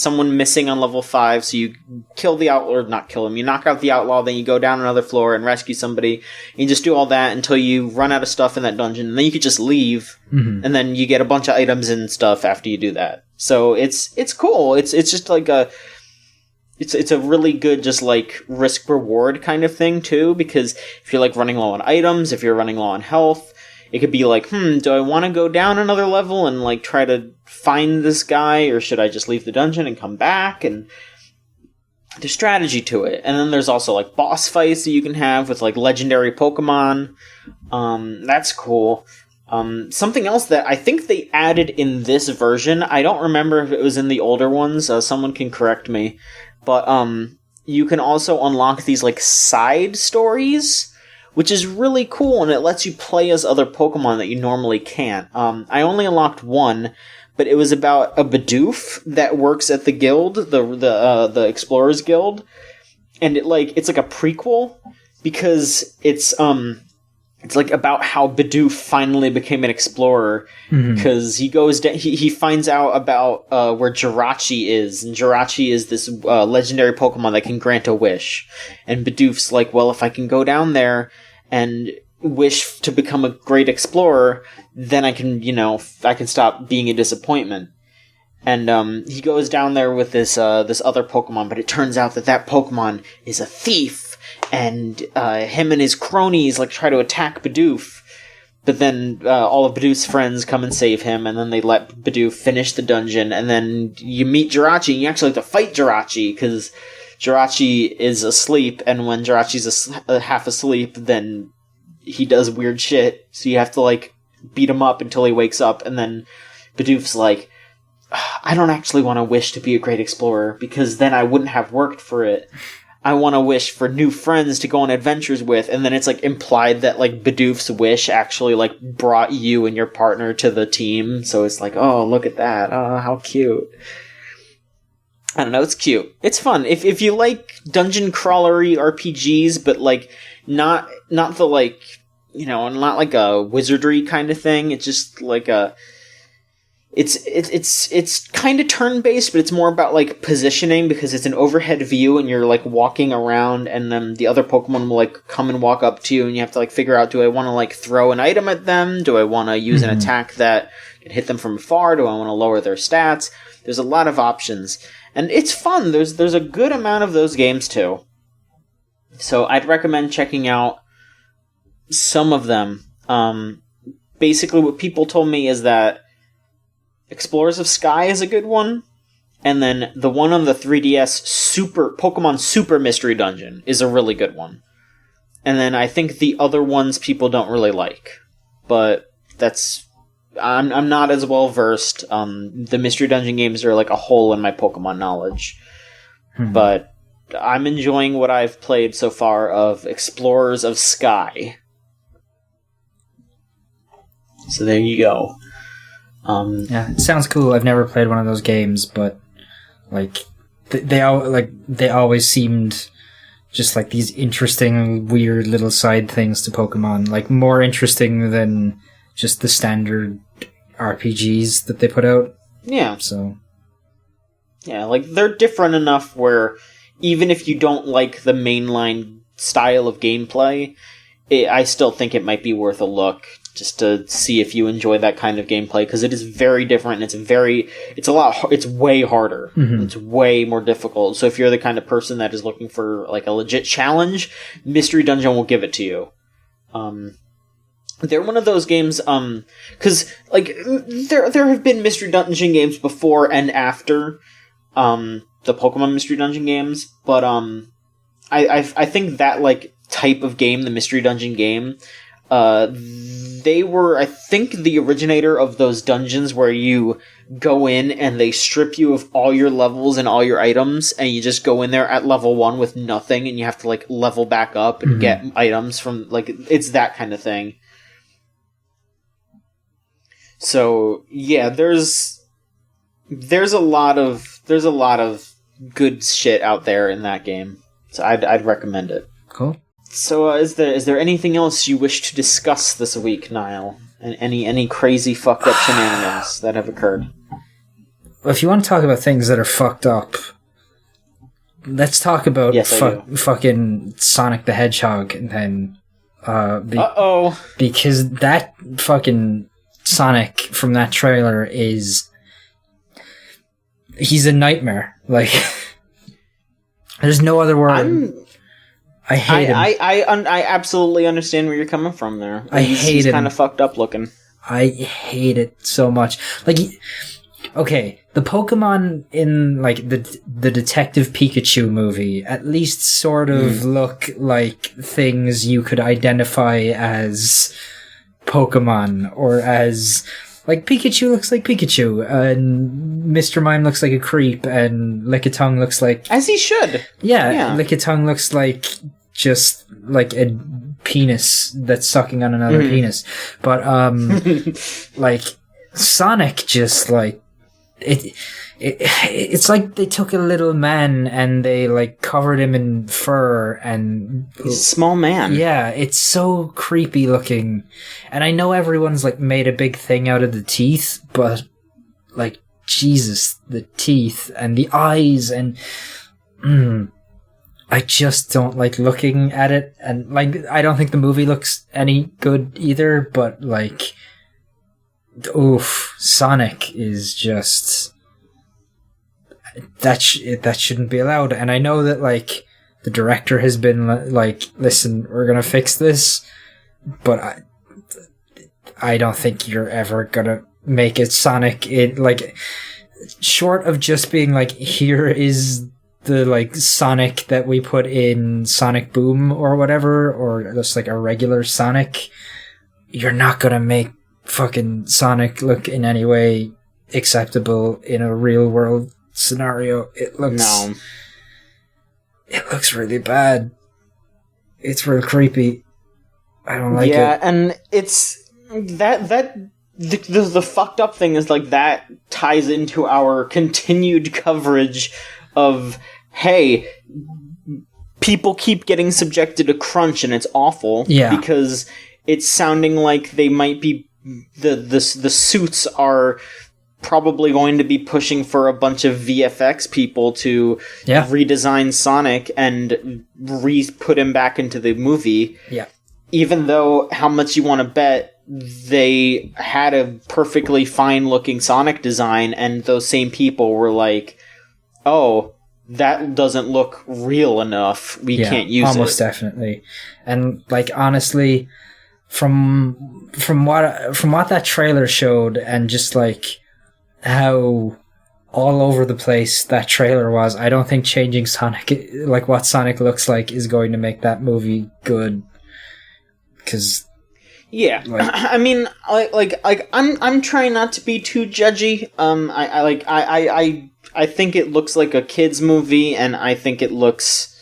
someone missing on level 5, so you kill the outlaw, or not kill him, you knock out the outlaw, then you go down another floor and rescue somebody, and you just do all that until you run out of stuff in that dungeon, and then you could just leave, and then you get a bunch of items and stuff after you do that. So it's cool. It's just like it's a really good just like risk reward kind of thing too, because if you're like running low on items, if you're running low on health, it could be like, do I want to go down another level and like try to find this guy, or should I just leave the dungeon and come back? And there's strategy to it. And then there's also like boss fights that you can have with like legendary Pokemon. That's cool. Something else that I think they added in this version, I don't remember if it was in the older ones, someone can correct me, but you can also unlock these like side stories, which is really cool, and it lets you play as other Pokemon that you normally can't. I only unlocked one, but it was about a Bidoof that works at the guild, the Explorers Guild, and it's like a prequel because it's like about how Bidoof finally became an explorer because he goes down, he finds out about where Jirachi is, and Jirachi is this legendary Pokemon that can grant a wish, and Bidoof's like, well, if I can go down there and wish to become a great explorer, then I can stop being a disappointment. And he goes down there with this other Pokemon, but it turns out that Pokemon is a thief. And him and his cronies try to attack Bidoof, but then all of Bidoof's friends come and save him, and then they let Bidoof finish the dungeon, and then you meet Jirachi, and you actually have to fight Jirachi, because Jirachi is asleep, and when Jirachi's half asleep, then he does weird shit, so you have to beat him up until he wakes up, and then Bidoof's like, I don't actually want to wish to be a great explorer, because then I wouldn't have worked for it. I want to wish for new friends to go on adventures with, and then it's implied that Bidoof's wish actually brought you and your partner to the team. So it's oh, look at that! Oh, how cute! I don't know, it's cute. It's fun if you like dungeon crawlery RPGs, but not the not like a wizardry kind of thing. It's just It's kind of turn-based, but it's more about, positioning, because it's an overhead view, and you're, walking around, and then the other Pokemon will, come and walk up to you, and you have to, figure out, do I want to, throw an item at them? Do I want to use an attack that can hit them from afar? Do I want to lower their stats? There's a lot of options. And it's fun. There's a good amount of those games, too. So I'd recommend checking out some of them. Basically, what people told me is that Explorers of Sky is a good one, and then the one on the 3DS, Pokemon Super Mystery Dungeon, is a really good one. And then I think the other ones people don't really like, but I'm not as well versed. The Mystery Dungeon games are a hole in my Pokemon knowledge, but I'm enjoying what I've played so far of Explorers of Sky. So there you go. Yeah, it sounds cool. I've never played one of those games, but they always seemed just these interesting, weird little side things to Pokemon, more interesting than just the standard RPGs that they put out. Yeah. So. Yeah, they're different enough where even if you don't like the mainline style of gameplay, I still think it might be worth a look. Just to see if you enjoy that kind of gameplay, because it is very different, and it's way harder. It's way more difficult. So if you're the kind of person that is looking for a legit challenge, Mystery Dungeon will give it to you. They're one of those games, because there have been Mystery Dungeon games before and after the Pokemon Mystery Dungeon games, but I think that type of game, the Mystery Dungeon game, they were, I think, the originator of those dungeons where you go in and they strip you of all your levels and all your items, and you just go in there at level 1 with nothing, and you have to level back up and get items from it's that kind of thing. So yeah, there's a lot of good shit out there in that game. So I'd recommend it. Cool. So, is there anything else you wish to discuss this week, Niall? And any crazy fucked up shenanigans that have occurred? Well, if you want to talk about things that are fucked up, let's talk about fucking Sonic the Hedgehog, and then because that fucking Sonic from that trailer he's a nightmare. There's no other word. I hate him. I absolutely understand where you're coming from there. He's kind of fucked up looking. I hate it so much. Okay, the Pokemon in the Detective Pikachu movie at least sort of look like things you could identify as Pokemon, or as Pikachu looks like Pikachu, and Mr. Mime looks like a creep, and Lickitung looks like... As he should! Yeah. Lickitung looks just a penis that's sucking on another penis. But, Sonic just, it's like they took a little man and they like covered him in fur and he's a small man. Yeah, it's so creepy looking. And I know everyone's like made a big thing out of the teeth, but like Jesus, the teeth and the eyes and I just don't like looking at it. And like I don't think the movie looks any good either, but like oof, Sonic is just that shouldn't be allowed. And I know that like the director has been like, listen, we're gonna fix this, but I don't think you're ever gonna make it Sonic. It like short of just being like, here is the like Sonic that we put in Sonic Boom or whatever, or just like a regular Sonic, you're not gonna make fucking Sonic look in any way acceptable in a real world scenario. It looks really bad. It's real creepy. I don't like it. Yeah, and it's the fucked up thing is like that ties into our continued coverage of, hey, people keep getting subjected to crunch and it's awful. Yeah. Because it's sounding like they might be the suits are probably going to be pushing for a bunch of VFX people to redesign Sonic and put him back into the movie. Yeah. Even though how much you want to bet they had a perfectly fine looking Sonic design and those same people were like, oh, that doesn't look real enough. We can't use it. Almost definitely. And like honestly, from what that trailer showed and just like how all over the place that trailer was, I don't think changing Sonic, like what Sonic looks like, is going to make that movie good. Because I mean, I'm trying not to be too judgy. I think it looks like a kids movie, and I think it looks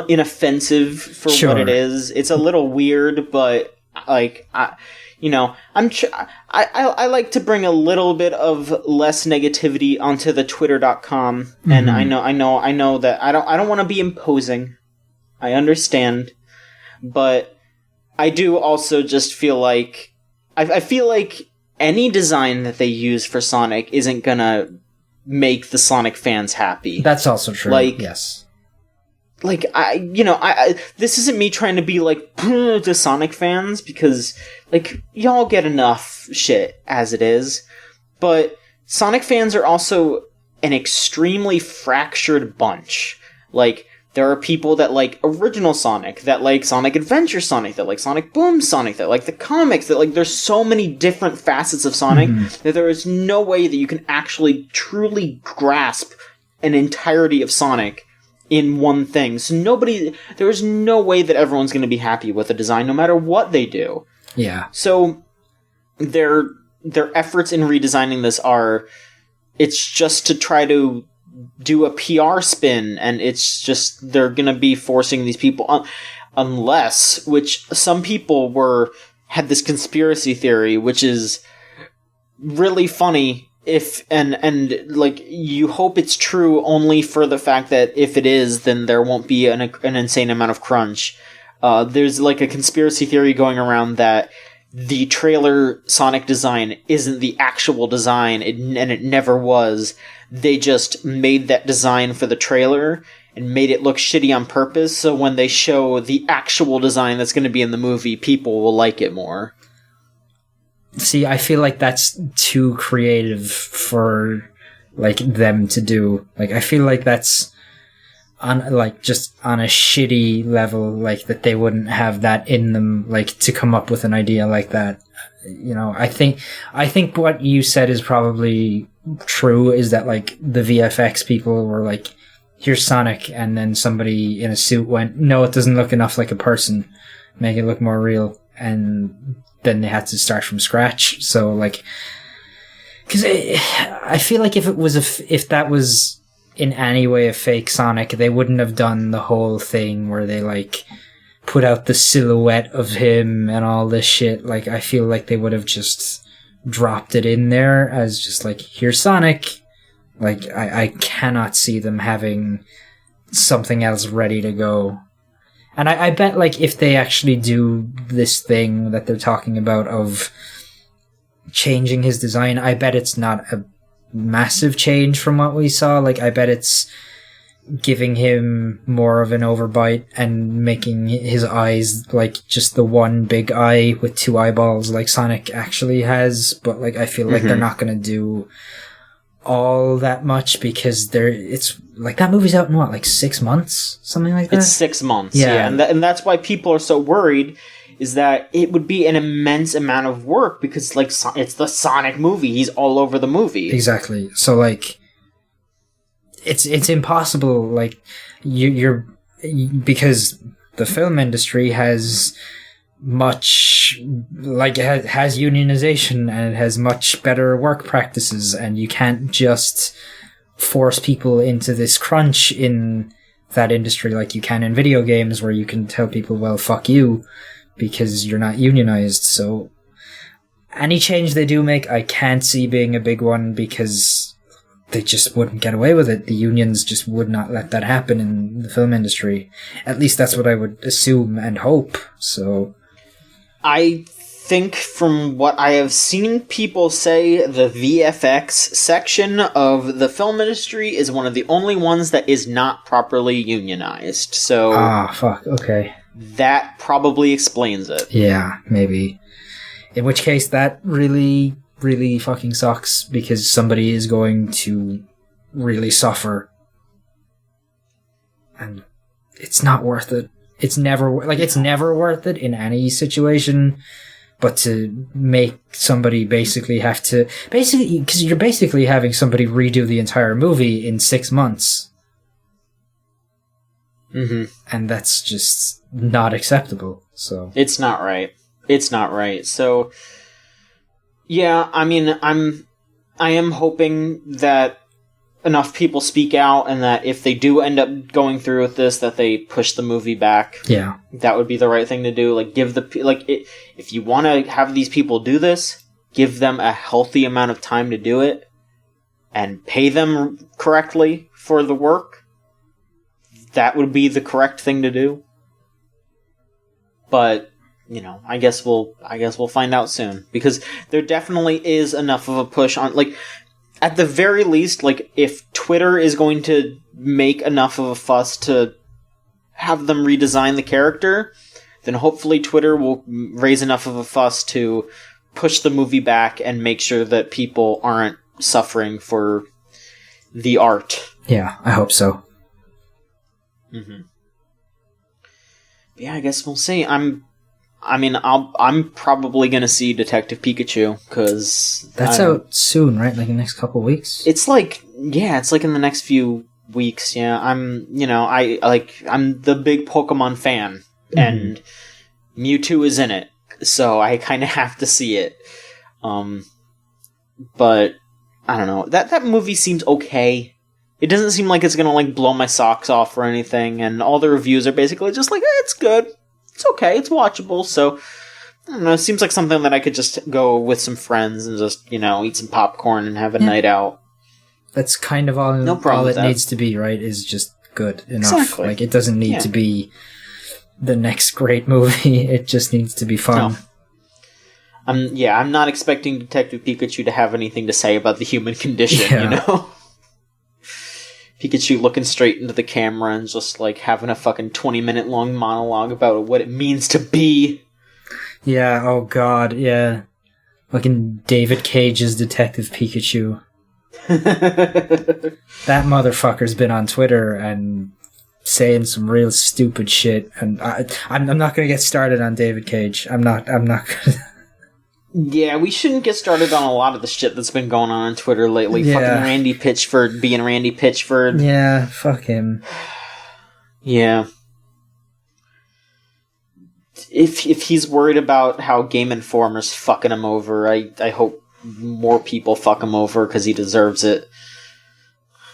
inoffensive for what it is. It's a little weird, but like I like to bring a little bit of less negativity onto the Twitter.com, and I know that I don't want to be imposing. I understand, but I do also just feel like I feel like any design that they use for Sonic isn't gonna make the Sonic fans happy. That's also true. Like, yes. Like this isn't me trying to be like to Sonic fans, because like y'all get enough shit as it is, but Sonic fans are also an extremely fractured bunch. Like, there are people that like original Sonic, that like Sonic Adventure Sonic, that like Sonic Boom Sonic, that like the comics, that like there's so many different facets of Sonic that there is no way that you can actually truly grasp an entirety of Sonic in one thing. So there is no way that everyone's going to be happy with a design no matter what they do. Yeah. So their efforts in redesigning this it's just to try to do a PR spin, and it's just they're gonna be forcing these people unless, which some people had this conspiracy theory, which is really funny and like you hope it's true only for the fact that if it is, then there won't be an insane amount of crunch. There's like a conspiracy theory going around that the trailer Sonic design isn't the actual design, and it never was. They just made that design for the trailer and made it look shitty on purpose, so when they show the actual design that's going to be in the movie, people will like it more. See, I feel like that's too creative for like them to do. Like, I feel like that's just on a shitty level, like that they wouldn't have that in them, like to come up with an idea like that. You know, I think what you said is probably true, is that like the VFX people were like, here's Sonic, and then somebody in a suit went, no, it doesn't look enough like a person, make it look more real, and then they had to start from scratch. So like, because I feel like if that was in any way a fake Sonic, they wouldn't have done the whole thing where they like put out the silhouette of him and all this shit. Like, I feel like they would have just dropped it in there as just like, here's Sonic. Like, I cannot see them having something else ready to go. And I bet, like, if they actually do this thing that they're talking about of changing his design, I bet it's not a massive change from what we saw. Like, I bet it's giving him more of an overbite and making his eyes like just the one big eye with two eyeballs like Sonic actually has. But, like, I feel like they're not going to do all that much because it's like that movie's out in what, like 6 months, something like that. It's 6 months, yeah. And that's why people are so worried, is that it would be an immense amount of work because, like, it's the Sonic movie. He's all over the movie. Exactly. So, like, it's impossible. Like, you're because the film industry has much, like, it has unionization and it has much better work practices, and you can't just force people into this crunch in that industry like you can in video games, where you can tell people, well, fuck you, because you're not unionized. So any change they do make, I can't see being a big one, because they just wouldn't get away with it. The unions just would not let that happen in the film industry. At least that's what I would assume and hope. So I think from what I have seen people say, the VFX section of the film industry is one of the only ones that is not properly unionized. So fuck, okay. That probably explains it. Yeah, maybe. In which case, that really, really fucking sucks, because somebody is going to really suffer. And it's not worth it. It's never worth it in any situation, but to make somebody basically have to... because you're basically having somebody redo the entire movie in 6 months. Mm-hmm. And that's just not acceptable, so... It's not right. It's not right. So, yeah, I mean, I am hoping that enough people speak out, and that if they do end up going through with this, that they push the movie back. Yeah. That would be the right thing to do. Like, if you want to have these people do this, give them a healthy amount of time to do it, and pay them correctly for the work. That would be the correct thing to do. But, you know, I guess we'll find out soon, because there definitely is enough of a push on, like, at the very least, like, if Twitter is going to make enough of a fuss to have them redesign the character, then hopefully Twitter will raise enough of a fuss to push the movie back and make sure that people aren't suffering for the art. Yeah, I hope so. Mm-hmm. Yeah, I guess we'll see. I'm probably gonna see Detective Pikachu, because that's out soon, right? Like in the next couple of weeks. It's like in the next few weeks. Yeah, I'm the big Pokemon fan, and Mewtwo is in it, so I kind of have to see it. But I don't know. That movie seems okay. It doesn't seem like it's gonna like blow my socks off or anything, and all the reviews are basically just like, it's good. It's okay, it's watchable, so I don't know, it seems like something that I could just go with some friends and just, eat some popcorn and have a night out. That's kind of all it needs to be, right? Is just good enough. Exactly. Like, it doesn't need to be the next great movie, it just needs to be fun. No. I'm not expecting Detective Pikachu to have anything to say about the human condition, Pikachu looking straight into the camera and just, like, having a fucking 20-minute long monologue about what it means to be. Yeah, oh god, yeah. Fucking David Cage's Detective Pikachu. That motherfucker's been on Twitter and saying some real stupid shit, and I'm not gonna get started on David Cage. I'm not gonna... Yeah, we shouldn't get started on a lot of the shit that's been going on Twitter lately. Yeah. Fucking Randy Pitchford being Randy Pitchford. Yeah, fuck him. Yeah. If he's worried about how Game Informer's fucking him over, I hope more people fuck him over, because he deserves it.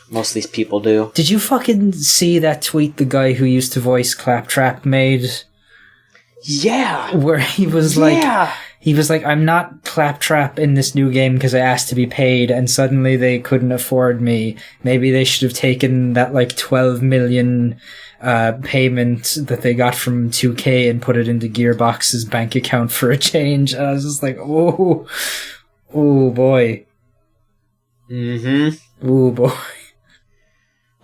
Most of these people do. Did you fucking see that tweet the guy who used to voice Claptrap made? Yeah. Where he was like... he was like, I'm not Claptrap in this new game because I asked to be paid and suddenly they couldn't afford me. Maybe they should have taken that like 12 million payment that they got from 2K and put it into Gearbox's bank account for a change. And I was just like, oh boy. Mm-hmm. Oh boy.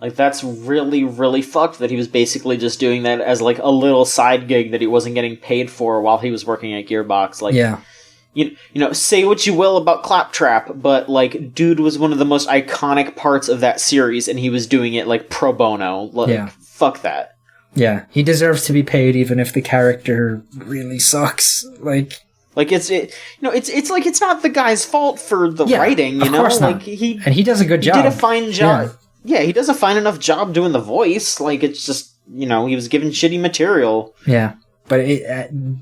Like, that's really, really fucked that he was basically just doing that as, like, a little side gig that he wasn't getting paid for while he was working at Gearbox. Like, yeah. You know, say what you will about Claptrap, but, like, dude was one of the most iconic parts of that series, and he was doing it, like, pro bono. Like, yeah. Fuck that. Yeah, he deserves to be paid even if the character really sucks. Like it's like it's not the guy's fault for the writing, you know? Course not. Like he does a good job. He did a fine job. Yeah, he does a fine enough job doing the voice. Like, it's just, you know, he was given shitty material. Yeah. But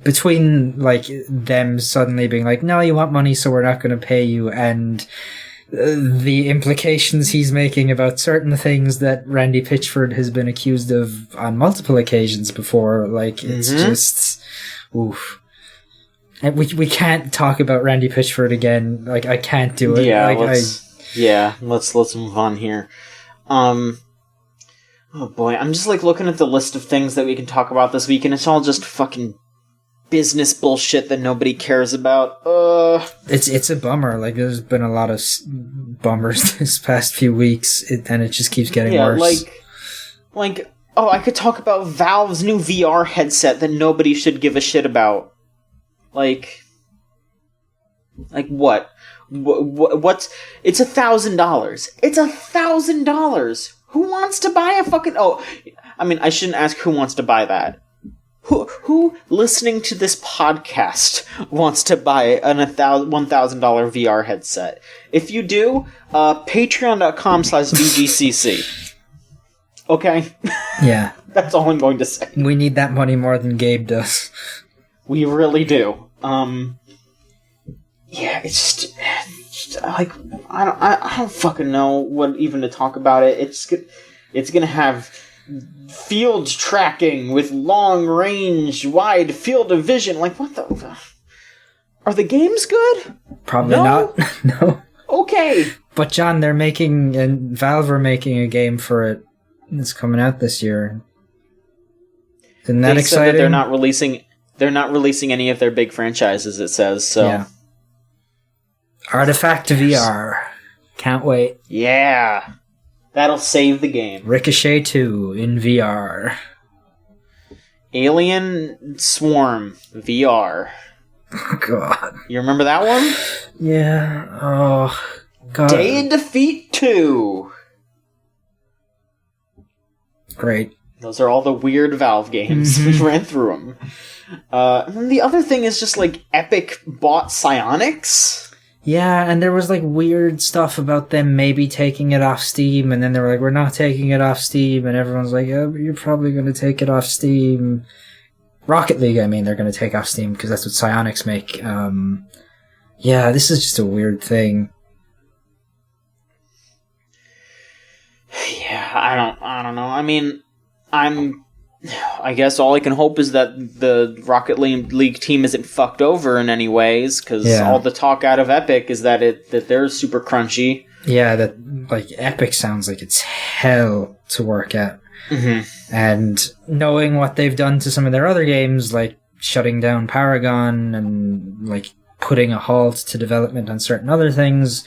between, like, them suddenly being like, no, you want money, so we're not going to pay you, and the implications he's making about certain things that Randy Pitchford has been accused of on multiple occasions before, like, it's just... Oof. And we can't talk about Randy Pitchford again. Like, I can't do it. Yeah, like, let's move on here. Oh boy, I'm just like looking at the list of things that we can talk about this week, and it's all just fucking business bullshit that nobody cares about. It's a bummer. Like, there's been a lot of bummers this past few weeks, and it just keeps getting worse. I could talk about Valve's new VR headset that nobody should give a shit about. Like what? What's... It's $1,000. It's $1,000! Who wants to buy a fucking... Oh, I mean, I shouldn't ask who wants to buy that. Who listening to this podcast wants to buy an $1,000 VR headset? If you do, patreon.com/VGCC. Okay? Yeah. That's all I'm going to say. We need that money more than Gabe does. We really do. Yeah, it's just like, I don't fucking know what even to talk about it. It's gonna have field tracking with long range, wide field of vision. Like, what the? Are the games good? Probably not. No. Okay. But John, Valve are making a game for it. It's coming out this year. Isn't that exciting? Said that they're not releasing any of their big franchises, it says, so. Yeah. Artifact VR. Can't wait. Yeah. That'll save the game. Ricochet 2 in VR. Alien Swarm VR. Oh, God. You remember that one? Yeah. Oh, God. Day of Defeat 2. Great. Those are all the weird Valve games. We ran through them. And then the other thing is just, like, Epic bought Psyonix. Yeah, and there was, like, weird stuff about them maybe taking it off Steam, and then they were like, we're not taking it off Steam, and everyone's like, oh, but you're probably going to take it off Steam. Rocket League, I mean, they're going to take off Steam, because that's what Psyonix make. Yeah, this is just a weird thing. Yeah, I don't know. I mean, I guess all I can hope is that the Rocket League team isn't fucked over in any ways, because all the talk out of Epic is that they're super crunchy. Yeah, that, like, Epic sounds like it's hell to work at. Mm-hmm. And knowing what they've done to some of their other games, like shutting down Paragon and, like, putting a halt to development on certain other things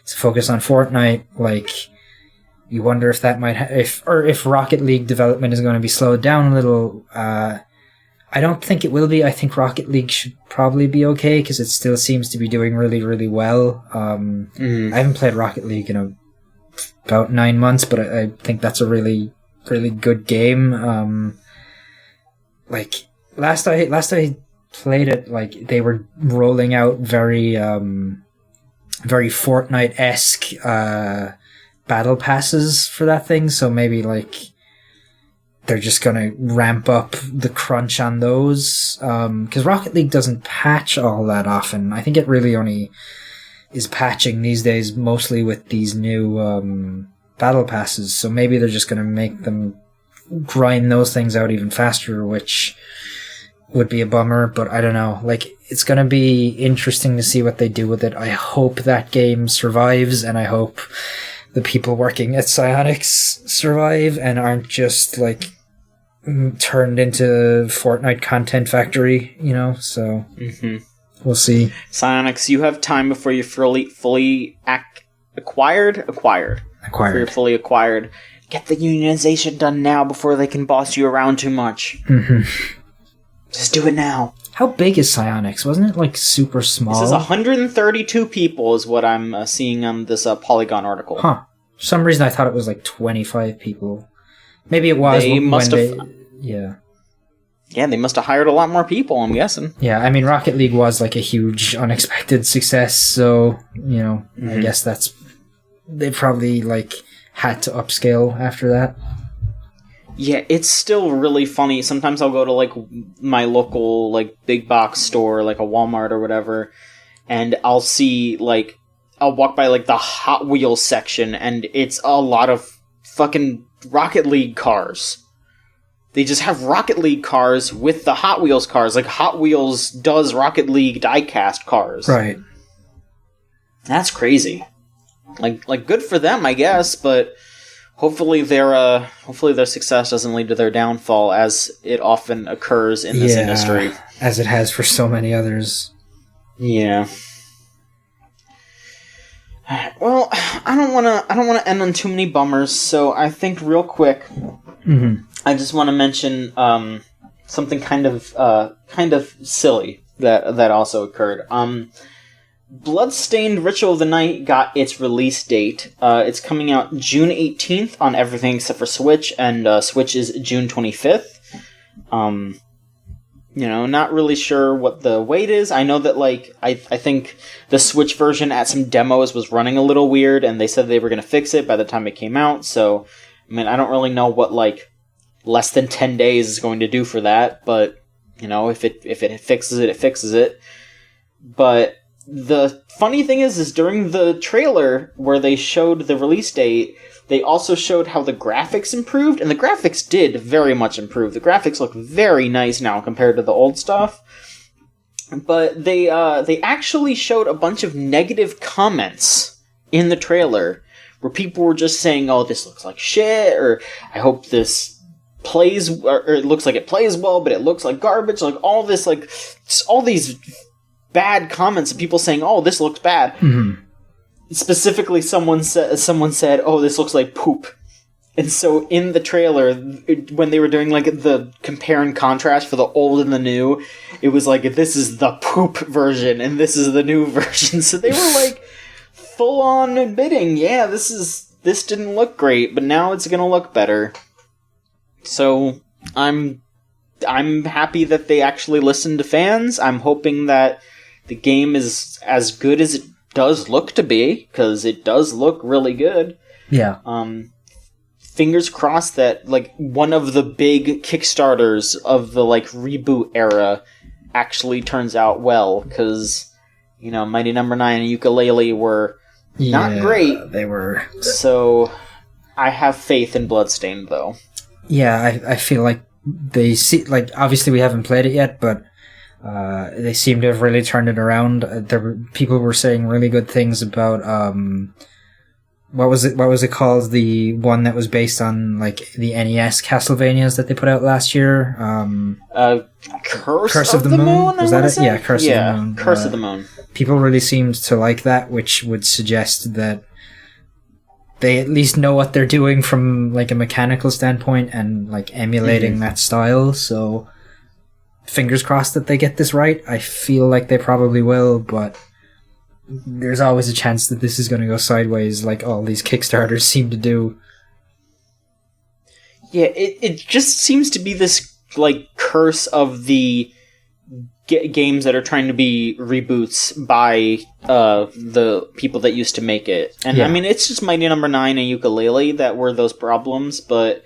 to focus on Fortnite, like... You wonder if that might if Rocket League development is going to be slowed down a little. I don't think it will be. I think Rocket League should probably be okay because it still seems to be doing really, really well. I haven't played Rocket League in about 9 months, but I think that's a really, really good game. Like last I played it, like they were rolling out very Fortnite-esque battle passes for that thing, so maybe like they're just gonna ramp up the crunch on those, because Rocket League doesn't patch all that often. I think it really only is patching these days mostly with these new battle passes, so maybe they're just gonna make them grind those things out even faster, which would be a bummer, but I don't know. Like, it's going to be interesting to see what they do with it. I hope that game survives, and I hope the people working at Psyonix survive and aren't just, like, turned into Fortnite content factory, you know? So, we'll see. Psyonix, you have time before you're fully acquired. Before you're fully acquired. Get the unionization done now before they can boss you around too much. Just do it now. How big is Psyonix? Wasn't it, like, super small? This is 132 people is what I'm seeing on this Polygon article. Huh. For some reason I thought it was, like, 25 people. Maybe it was Yeah. Yeah, they must have hired a lot more people, I'm guessing. Yeah, I mean, Rocket League was, like, a huge, unexpected success, so, you know, I guess they probably, like, had to upscale after that. Yeah, it's still really funny. Sometimes I'll go to, like, my local, like, big box store, like a Walmart or whatever, and I'll see, like, I'll walk by, like, the Hot Wheels section, and it's a lot of fucking Rocket League cars. They just have Rocket League cars with the Hot Wheels cars. Like, Hot Wheels does Rocket League diecast cars. Right. That's crazy. Like good for them, I guess, but hopefully their success doesn't lead to their downfall, as it often occurs in this industry. As it has for so many others. Yeah. Well, I don't want to end on too many bummers, so I think real quick, I just want to mention something kind of silly that also occurred. Bloodstained Ritual of the Night got its release date. It's coming out June 18th on everything except for Switch, and Switch is June 25th. Not really sure what the wait is. I know that, like, I think the Switch version at some demos was running a little weird, and they said they were going to fix it by the time it came out, so, I mean, I don't really know what, like, less than 10 days is going to do for that, but, if it fixes it, it fixes it. But the funny thing is during the trailer where they showed the release date, they also showed how the graphics improved, and the graphics did very much improve. The graphics look very nice now compared to the old stuff. But they actually showed a bunch of negative comments in the trailer where people were just saying, "Oh, this looks like shit," or "I hope this plays," or "It looks like it plays well, but it looks like garbage." Like all this, like all these bad comments of people saying, "Oh, this looks bad." Specifically, someone said, "Oh, this looks like poop." And so in the trailer, when they were doing like the compare and contrast for the old and the new, it was like, this is the poop version and this is the new version. So they were like full on admitting, yeah, this didn't look great, but now it's gonna look better. So I'm happy that they actually listened to fans. I'm hoping that the game is as good as it does look to be, because it does look really good. Yeah. Fingers crossed that, like, one of the big Kickstarters of the, like, reboot era actually turns out well, because, Mighty Number 9 and Yooka-Laylee were not great. They were. So, I have faith in Bloodstained, though. Yeah, I feel like they see, like, obviously we haven't played it yet, but they seem to have really turned it around. People were saying really good things about what was it called? The one that was based on, like, the NES Castlevanias that they put out last year. Curse of the Moon? Was that it? Yeah, Curse of the Moon. Curse of the Moon. People really seemed to like that, which would suggest that they at least know what they're doing from, like, a mechanical standpoint and, like, emulating that style. So fingers crossed that they get this right. I feel like they probably will, but there's always a chance that this is going to go sideways, like all these Kickstarters seem to do. Yeah, it just seems to be this, like, curse of the games that are trying to be reboots by the people that used to make it. And I mean, it's just Mighty Number 9 and Yooka-Laylee that were those problems, but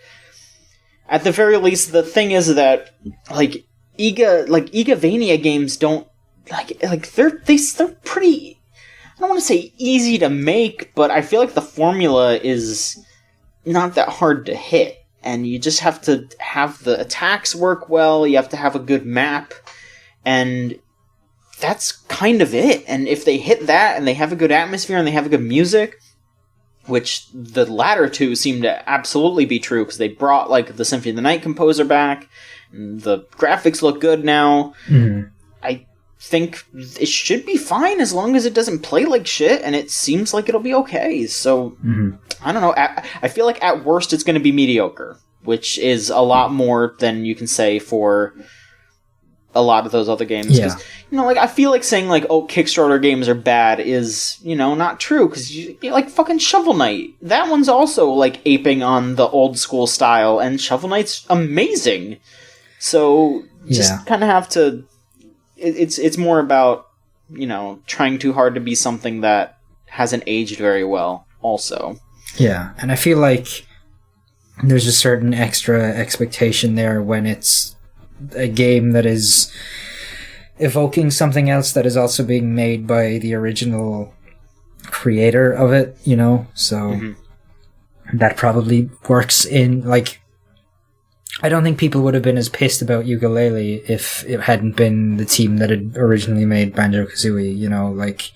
at the very least, the thing is that, like, Igavania games don't, they're pretty, I don't want to say easy to make, but I feel like the formula is not that hard to hit. and you just have to have the attacks work well, you have to have a good map, and that's kind of it. And if they hit that, and they have a good atmosphere, and they have a good music, which the latter two seem to absolutely be true, because they brought, like, the Symphony of the Night composer back, and the graphics look good now. Mm-hmm. I think it should be fine as long as it doesn't play like shit, and it seems like it'll be okay. So, I don't know. I feel like at worst it's going to be mediocre, which is a lot more than you can say for a lot of those other games. Yeah. Like, I feel like saying, like, oh, Kickstarter games are bad is, not true, because, like, fucking Shovel Knight. That one's also, like, aping on the old school style, and Shovel Knight's amazing. So, just kind of have to... It's more about, trying too hard to be something that hasn't aged very well, also. Yeah, and I feel like there's a certain extra expectation there when it's a game that is evoking something else that is also being made by the original creator of it, so that probably works in, like, I don't think people would have been as pissed about Yooka-Laylee if it hadn't been the team that had originally made Banjo-Kazooie,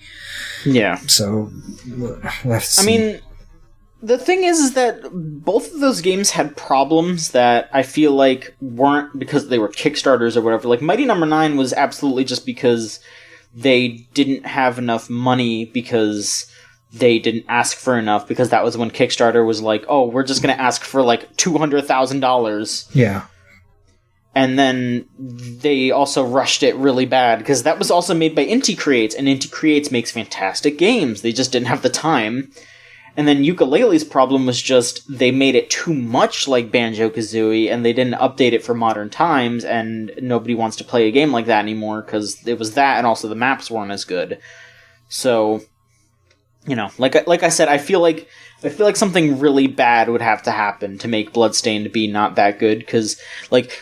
Yeah. So, we'll have to see. I mean, the thing is that both of those games had problems that I feel like weren't because they were Kickstarters or whatever. Like, Mighty No. 9 was absolutely just because they didn't have enough money because they didn't ask for enough, because that was when Kickstarter was like, oh, we're just going to ask for, like, $200,000. Yeah. And then they also rushed it really bad, because that was also made by Inti Creates, and Inti Creates makes fantastic games. They just didn't have the time. And then Yooka-Laylee's problem was just they made it too much like Banjo-Kazooie, and they didn't update it for modern times, and nobody wants to play a game like that anymore, because it was that, and also the maps weren't as good. So... like I said, I feel like something really bad would have to happen to make Bloodstained be not that good, because, like,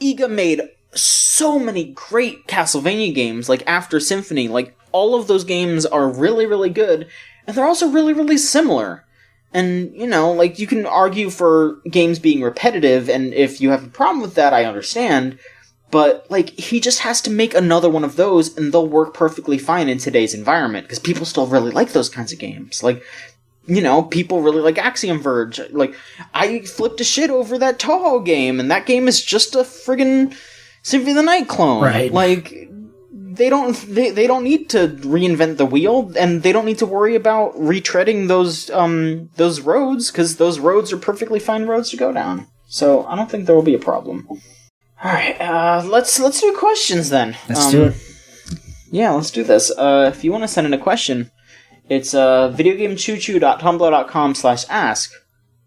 Iga made so many great Castlevania games, like, after Symphony. Like, all of those games are really, really good, and they're also really, really similar. And, like, you can argue for games being repetitive, and if you have a problem with that, I understand. But, like, he just has to make another one of those, and they'll work perfectly fine in today's environment, because people still really like those kinds of games. Like, people really like Axiom Verge. Like, I flipped a shit over that Toho game, and that game is just a friggin' Symphony of the Night clone. Right. Like, they don't need to reinvent the wheel, and they don't need to worry about retreading those roads, because those roads are perfectly fine roads to go down. So, I don't think there will be a problem. Alright, let's do questions then. Let's do it. Yeah, let's do this. If you want to send in a question, it's videogamechoochoo.tumblr.com/ask,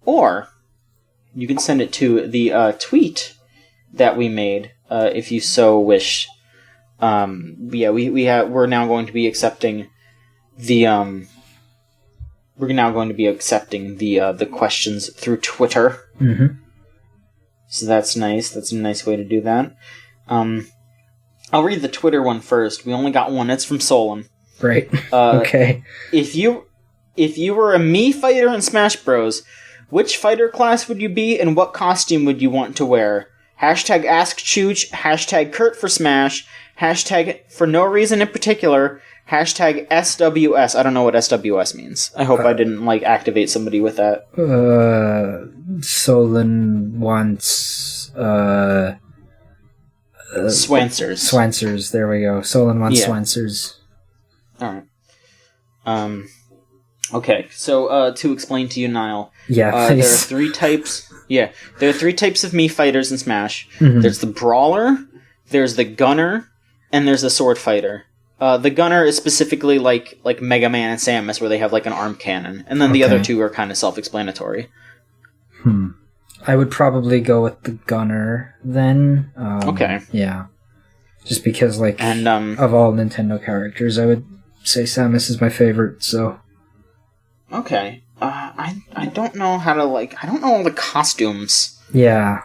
or you can send it to the tweet that we made, if you so wish. We're now going to be accepting the the questions through Twitter. Mm-hmm. So that's nice. That's a nice way to do that. I'll read the Twitter one first. We only got one. It's from Solon. Right. Okay. If you were a Mii fighter in Smash Bros., which fighter class would you be, and what costume would you want to wear? #AskChooch, #Kurt for Smash, # for no reason in particular, #SWS. I don't know what SWS means. I hope I didn't, activate somebody with that. Solon wants, Swanswers. Swanswers, there we go. Solon wants Swanswers. Alright. Okay, so, to explain to you, Niall. Yeah, there are three types... Yeah, there are three types of Mii fighters in Smash. Mm-hmm. There's the Brawler, there's the Gunner, and there's the Sword Fighter. The Gunner is specifically like Mega Man and Samus, where they have, an arm cannon. And then the other two are kind of self-explanatory. I would probably go with the Gunner, then. Okay. Yeah. Just because, of all Nintendo characters, I would say Samus is my favorite, so... Okay. I don't know how to, I don't know all the costumes. Yeah.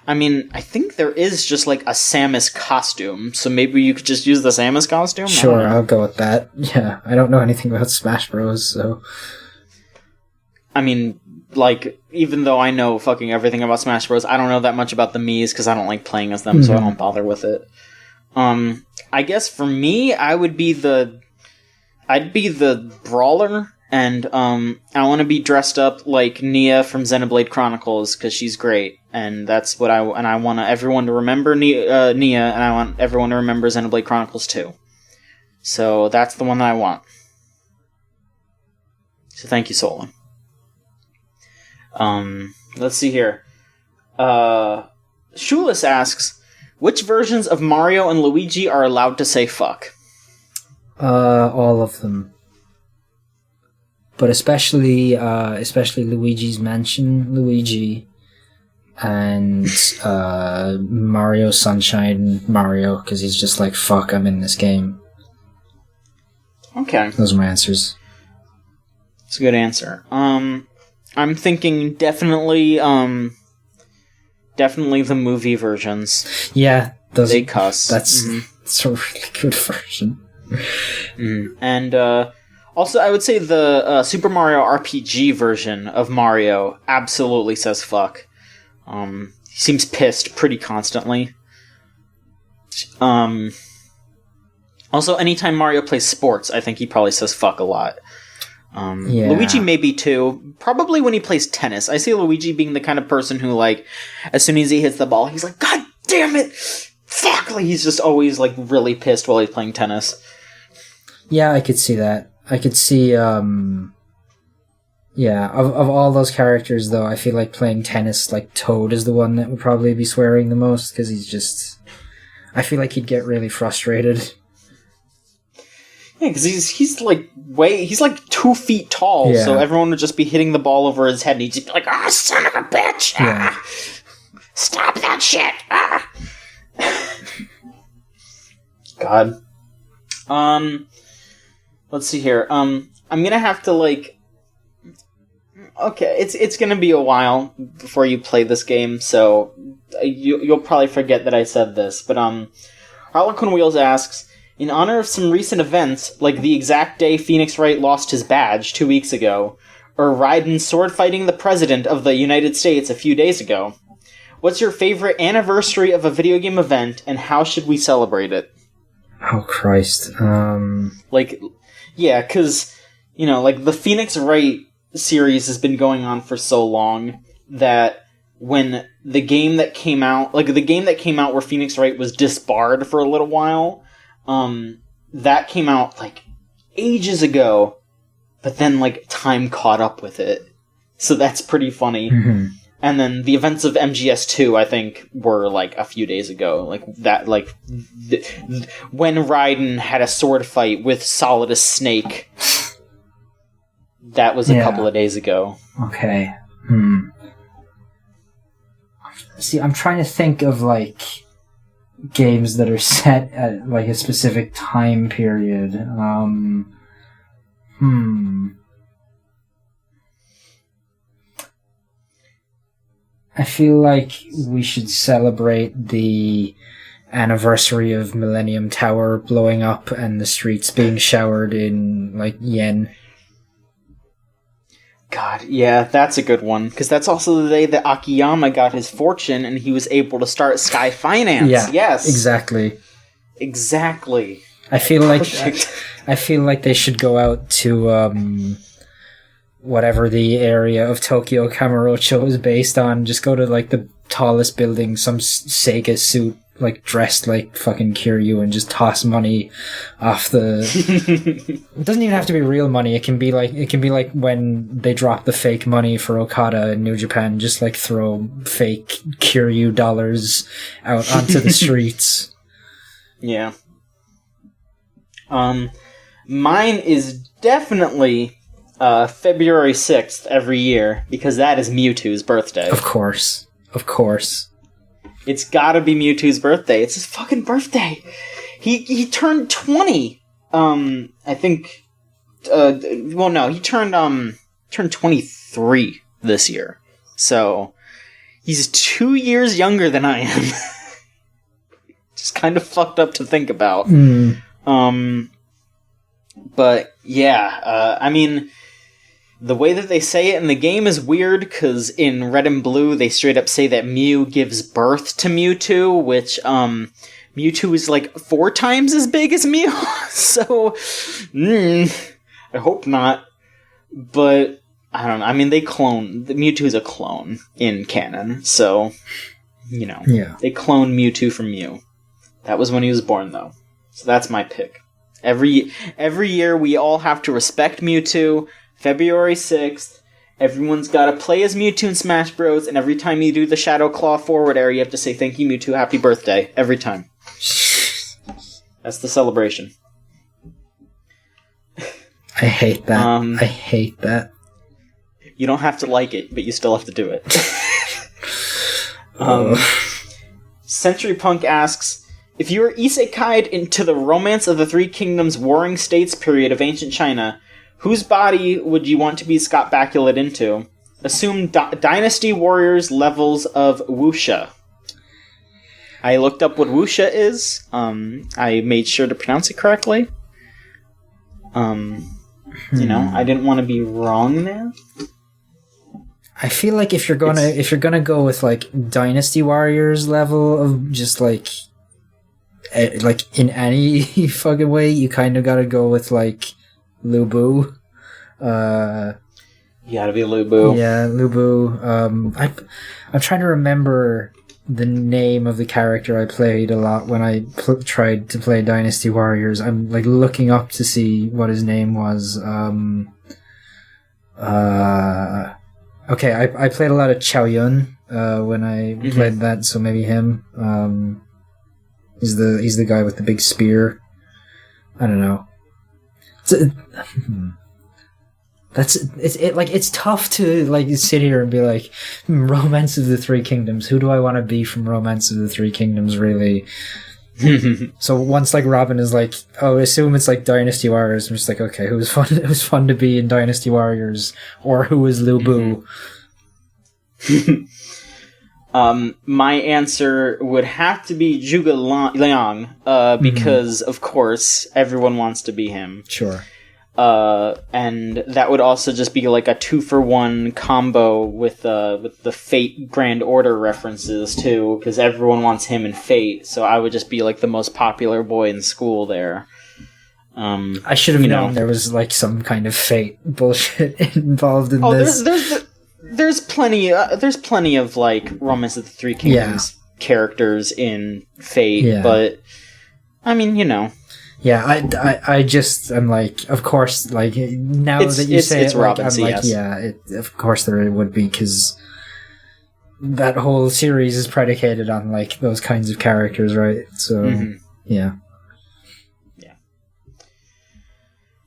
I mean, I think there is just, a Samus costume, so maybe you could just use the Samus costume? Sure, I'll go with that. Yeah, I don't know anything about Smash Bros., so... I mean, like, even though I know fucking everything about Smash Bros., I don't know that much about the Miis because I don't like playing as them, so I don't bother with it. I guess for me, I'd be the brawler, and I want to be dressed up like Nia from Xenoblade Chronicles because she's great, and that's what I want everyone to remember Nia, and I want everyone to remember Xenoblade Chronicles too. So that's the one that I want. So thank you, Solon. Let's see here. Shulis asks, which versions of Mario and Luigi are allowed to say fuck? All of them. But especially Luigi's Mansion Luigi and Mario Sunshine Mario, because he's just like, fuck, I'm in this game. Okay. Those are my answers. It's a good answer. I'm thinking definitely the movie versions. Yeah, they cuss. That's a really good version. And also, I would say the Super Mario RPG version of Mario absolutely says fuck. He seems pissed pretty constantly. Also, anytime Mario plays sports, I think he probably says fuck a lot. Yeah. Luigi maybe too. Probably when he plays tennis. I see Luigi being the kind of person who, like, as soon as he hits the ball, he's like, God damn it! Fuck! Like, he's just always, like, really pissed while he's playing tennis. Yeah, I could see that. I could see, yeah, of all those characters, though, I feel like playing tennis, like, Toad is the one that would probably be swearing the most, because he's just... I feel like he'd get really frustrated. Yeah, because he's like 2 feet tall, so everyone would just be hitting the ball over his head, and he'd just be like, "Ah, oh, son of a bitch! Yeah. Ah, stop that shit!" Ah. God. Let's see here. I'm gonna have to like. Okay, it's gonna be a while before you play this game, so you'll probably forget that I said this. But Harlequin Wheels asks, in honor of some recent events, like the exact day Phoenix Wright lost his badge 2 weeks ago, or Raiden sword fighting the president of the United States a few days ago, what's your favorite anniversary of a video game event, and how should we celebrate it? Oh, Christ. Like, yeah, because, you know, like, the Phoenix Wright series has been going on for so long that when the game that came out where Phoenix Wright was disbarred for a little while, that came out, like, ages ago, but then, like, time caught up with it. So that's pretty funny. Mm-hmm. And then the events of MGS2, I think, were, like, a few days ago. Like, that, like, when Raiden had a sword fight with Solidus Snake. That was a couple of days ago. Okay. See, I'm trying to think of, like, games that are set at, like, a specific time period. I feel like we should celebrate the anniversary of Millennium Tower blowing up and the streets being showered in, like, yen. God, yeah, that's a good one. Because that's also the day that Akiyama got his fortune and he was able to start Sky Finance. Yeah, yes. Exactly. I feel like they should go out to whatever the area of Tokyo Kamurocho is based on. Just go to, like, the tallest building, some Sega suit, like, dressed like fucking Kiryu, and just toss money off the... It doesn't even have to be real money. It can be like when they drop the fake money for Okada in New Japan, just, like, throw fake Kiryu dollars out onto the streets. Yeah. Mine is definitely February 6th every year, because that is Mewtwo's birthday. Of course. It's gotta be Mewtwo's birthday. It's his fucking birthday. He turned 20. I think. Well, no, he turned 23 this year. So he's 2 years younger than I am. Just kind of fucked up to think about. But yeah, I mean, The way that they say it in the game is weird, because in Red and Blue, they straight up say that Mew gives birth to Mewtwo, which, Mewtwo is like 4 times as big as Mew, so, I hope not. But, I don't know, I mean, the Mewtwo is a clone in canon, so, you know, they cloned Mewtwo from Mew. That was when he was born, though. So that's my pick. Every year, we all have to respect Mewtwo. February 6th, everyone's got to play as Mewtwo in Smash Bros. And every time you do the Shadow Claw forward air, you have to say, thank you, Mewtwo, happy birthday. Every time. That's the celebration. I hate that. I hate that. You don't have to like it, but you still have to do it. Century Punk asks, if you were isekai'd into the Romance of the Three Kingdoms Warring States period of ancient China, whose body would you want to be Scott Bakula into? Assume Dynasty Warriors levels of wuxia. I looked up what wuxia is. I made sure to pronounce it correctly. You know, I didn't want to be wrong there. I feel like if you're gonna go with like Dynasty Warriors level of just like in any fucking way, you kind of gotta go with like Lu Bu. You gotta be Lu Bu. Yeah, Lu Bu. I'm trying to remember the name of the character I played a lot when I tried to play Dynasty Warriors. I'm like looking up to see what his name was. Okay, I played a lot of Chow Yun when I played that, so maybe him. He's the guy with the big spear. I don't know. It's tough to like sit here and be like, Romance of the Three Kingdoms. Who do I want to be from Romance of the Three Kingdoms? Really. So once like Robin is like, oh, assume it's like Dynasty Warriors. I'm just like, okay, who's fun? It was fun to be in Dynasty Warriors, or who is Lu Bu? My answer would have to be Zhuge Liang, because of course everyone wants to be him. Sure. And that would also just be like a 2-for-1 combo with the Fate Grand Order references too, because everyone wants him in Fate. So I would just be like the most popular boy in school there. I should have known there was like some kind of Fate bullshit involved in this. There's plenty of like Romance of the Three Kingdoms characters in Fate, but I mean, you know. Yeah, I'm like, of course, like, now that you say it, like, I'm like, of course there would be, because that whole series is predicated on, like, those kinds of characters, right? So, yeah.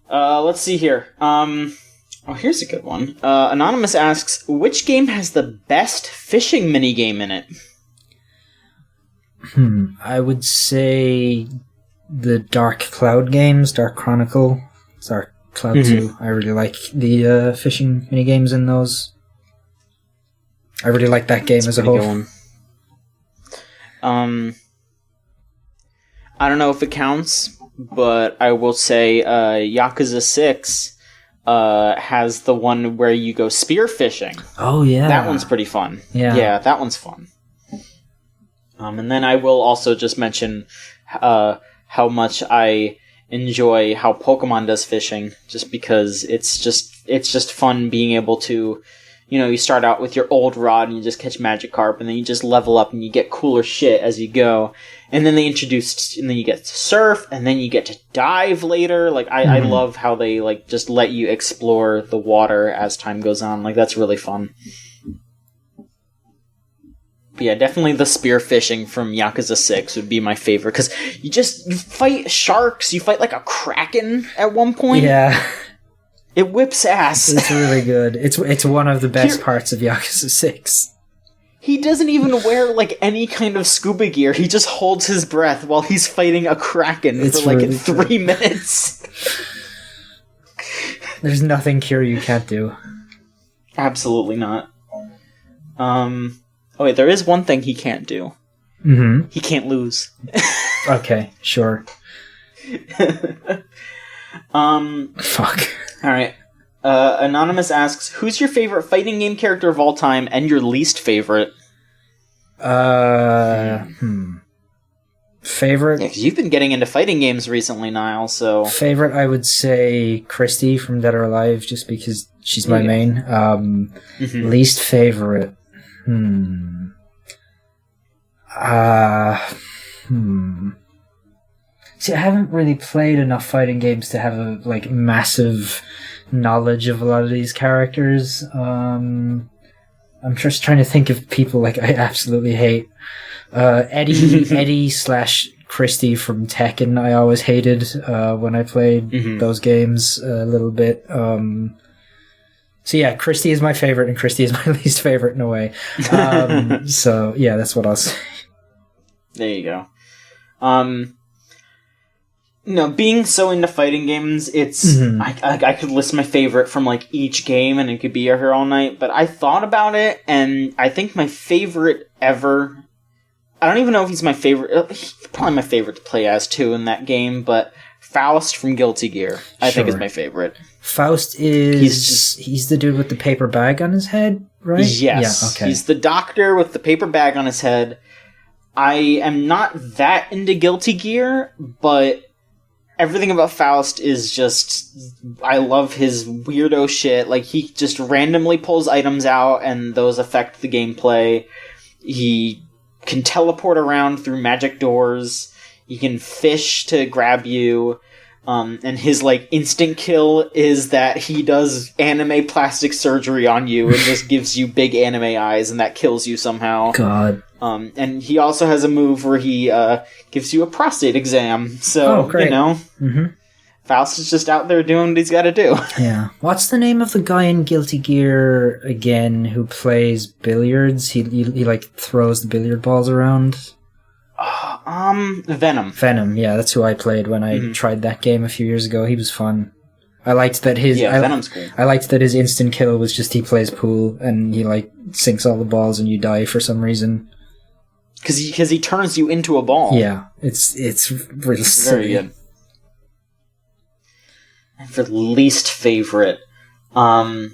Let's see here. Here's a good one. Anonymous asks, which game has the best fishing minigame in it? I would say the Dark Cloud games, Dark Chronicle, Dark Cloud 2. I really like the fishing minigames in those. I really like that game as a whole. I don't know if it counts, but I will say Yakuza 6 has the one where you go spearfishing. Oh, yeah. That one's pretty fun. Yeah, that one's fun. And then I will also just mention how much I enjoy how Pokemon does fishing, just because it's just fun being able to, you know, you start out with your old rod and you just catch Magikarp, and then you just level up and you get cooler shit as you go. And then and then you get to surf, and then you get to dive later. Like, I love how they, like, just let you explore the water as time goes on. Like, that's really fun. But yeah, definitely the spearfishing from Yakuza 6 would be my favorite, because you fight sharks, you fight like a kraken at one point. Yeah. It whips ass. It's really good. It's one of the best parts of Yakuza 6. He doesn't even wear like any kind of scuba gear. He just holds his breath while he's fighting a kraken for like really 3 minutes. There's nothing Kiryu can't do. Absolutely not. Oh wait, there is one thing he can't do. He can't lose. Okay, sure. Fuck. Alright. Anonymous asks, who's your favorite fighting game character of all time and your least favorite? Favorite? Yeah, because you've been getting into fighting games recently, Niall, so... Favorite, I would say Christy from Dead or Alive, just because she's my main. Least favorite? See, I haven't really played enough fighting games to have a massive knowledge of a lot of these characters. I'm just trying to think of people I absolutely hate. Eddie / Christy from Tekken I always hated when I played those games a little bit. So yeah, Christy is my favorite and Christy is my least favorite in a way. So yeah, that's what I'll say. There you go. Being so into fighting games, it's I could list my favorite from each game, and it could be here all night. But I thought about it, and I think my favorite ever. I don't even know if he's my favorite. He's probably my favorite to play as too in that game. But Faust from Guilty Gear, I think is my favorite. Faust is he's the dude with the paper bag on his head, right? Yes. Yeah, okay. He's the doctor with the paper bag on his head. I am not that into Guilty Gear, but everything about Faust is just... I love his weirdo shit. He just randomly pulls items out, and those affect the gameplay. He can teleport around through magic doors. He can fish to grab you. And his, instant kill is that he does anime plastic surgery on you and just gives you big anime eyes, and that kills you somehow. God. And he also has a move where he gives you a prostate exam. So, Faust is just out there doing what he's got to do. Yeah. What's the name of the guy in Guilty Gear again who plays billiards? He throws the billiard balls around. Venom. Venom, yeah, that's who I played when I tried that game a few years ago. He was fun. I liked that Venom's cool. I liked that his instant kill was just he plays pool and he sinks all the balls and you die for some reason. Because he turns you into a ball. Yeah, it's really silly. Very good. And for least favorite, God,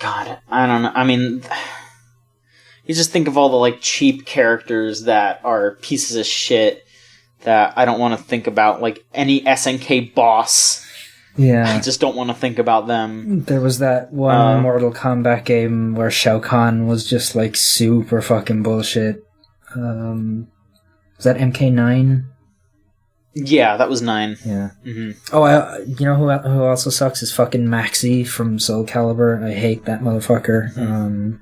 I don't know. I mean, you just think of all the cheap characters that are pieces of shit that I don't want to think about, any SNK boss. Yeah. I just don't want to think about them. There was that one Mortal Kombat game where Shao Kahn was just super fucking bullshit. Was that MK9? Yeah, that was 9. Yeah. Oh, you know who also sucks is fucking Maxi from Soul Calibur. I hate that motherfucker.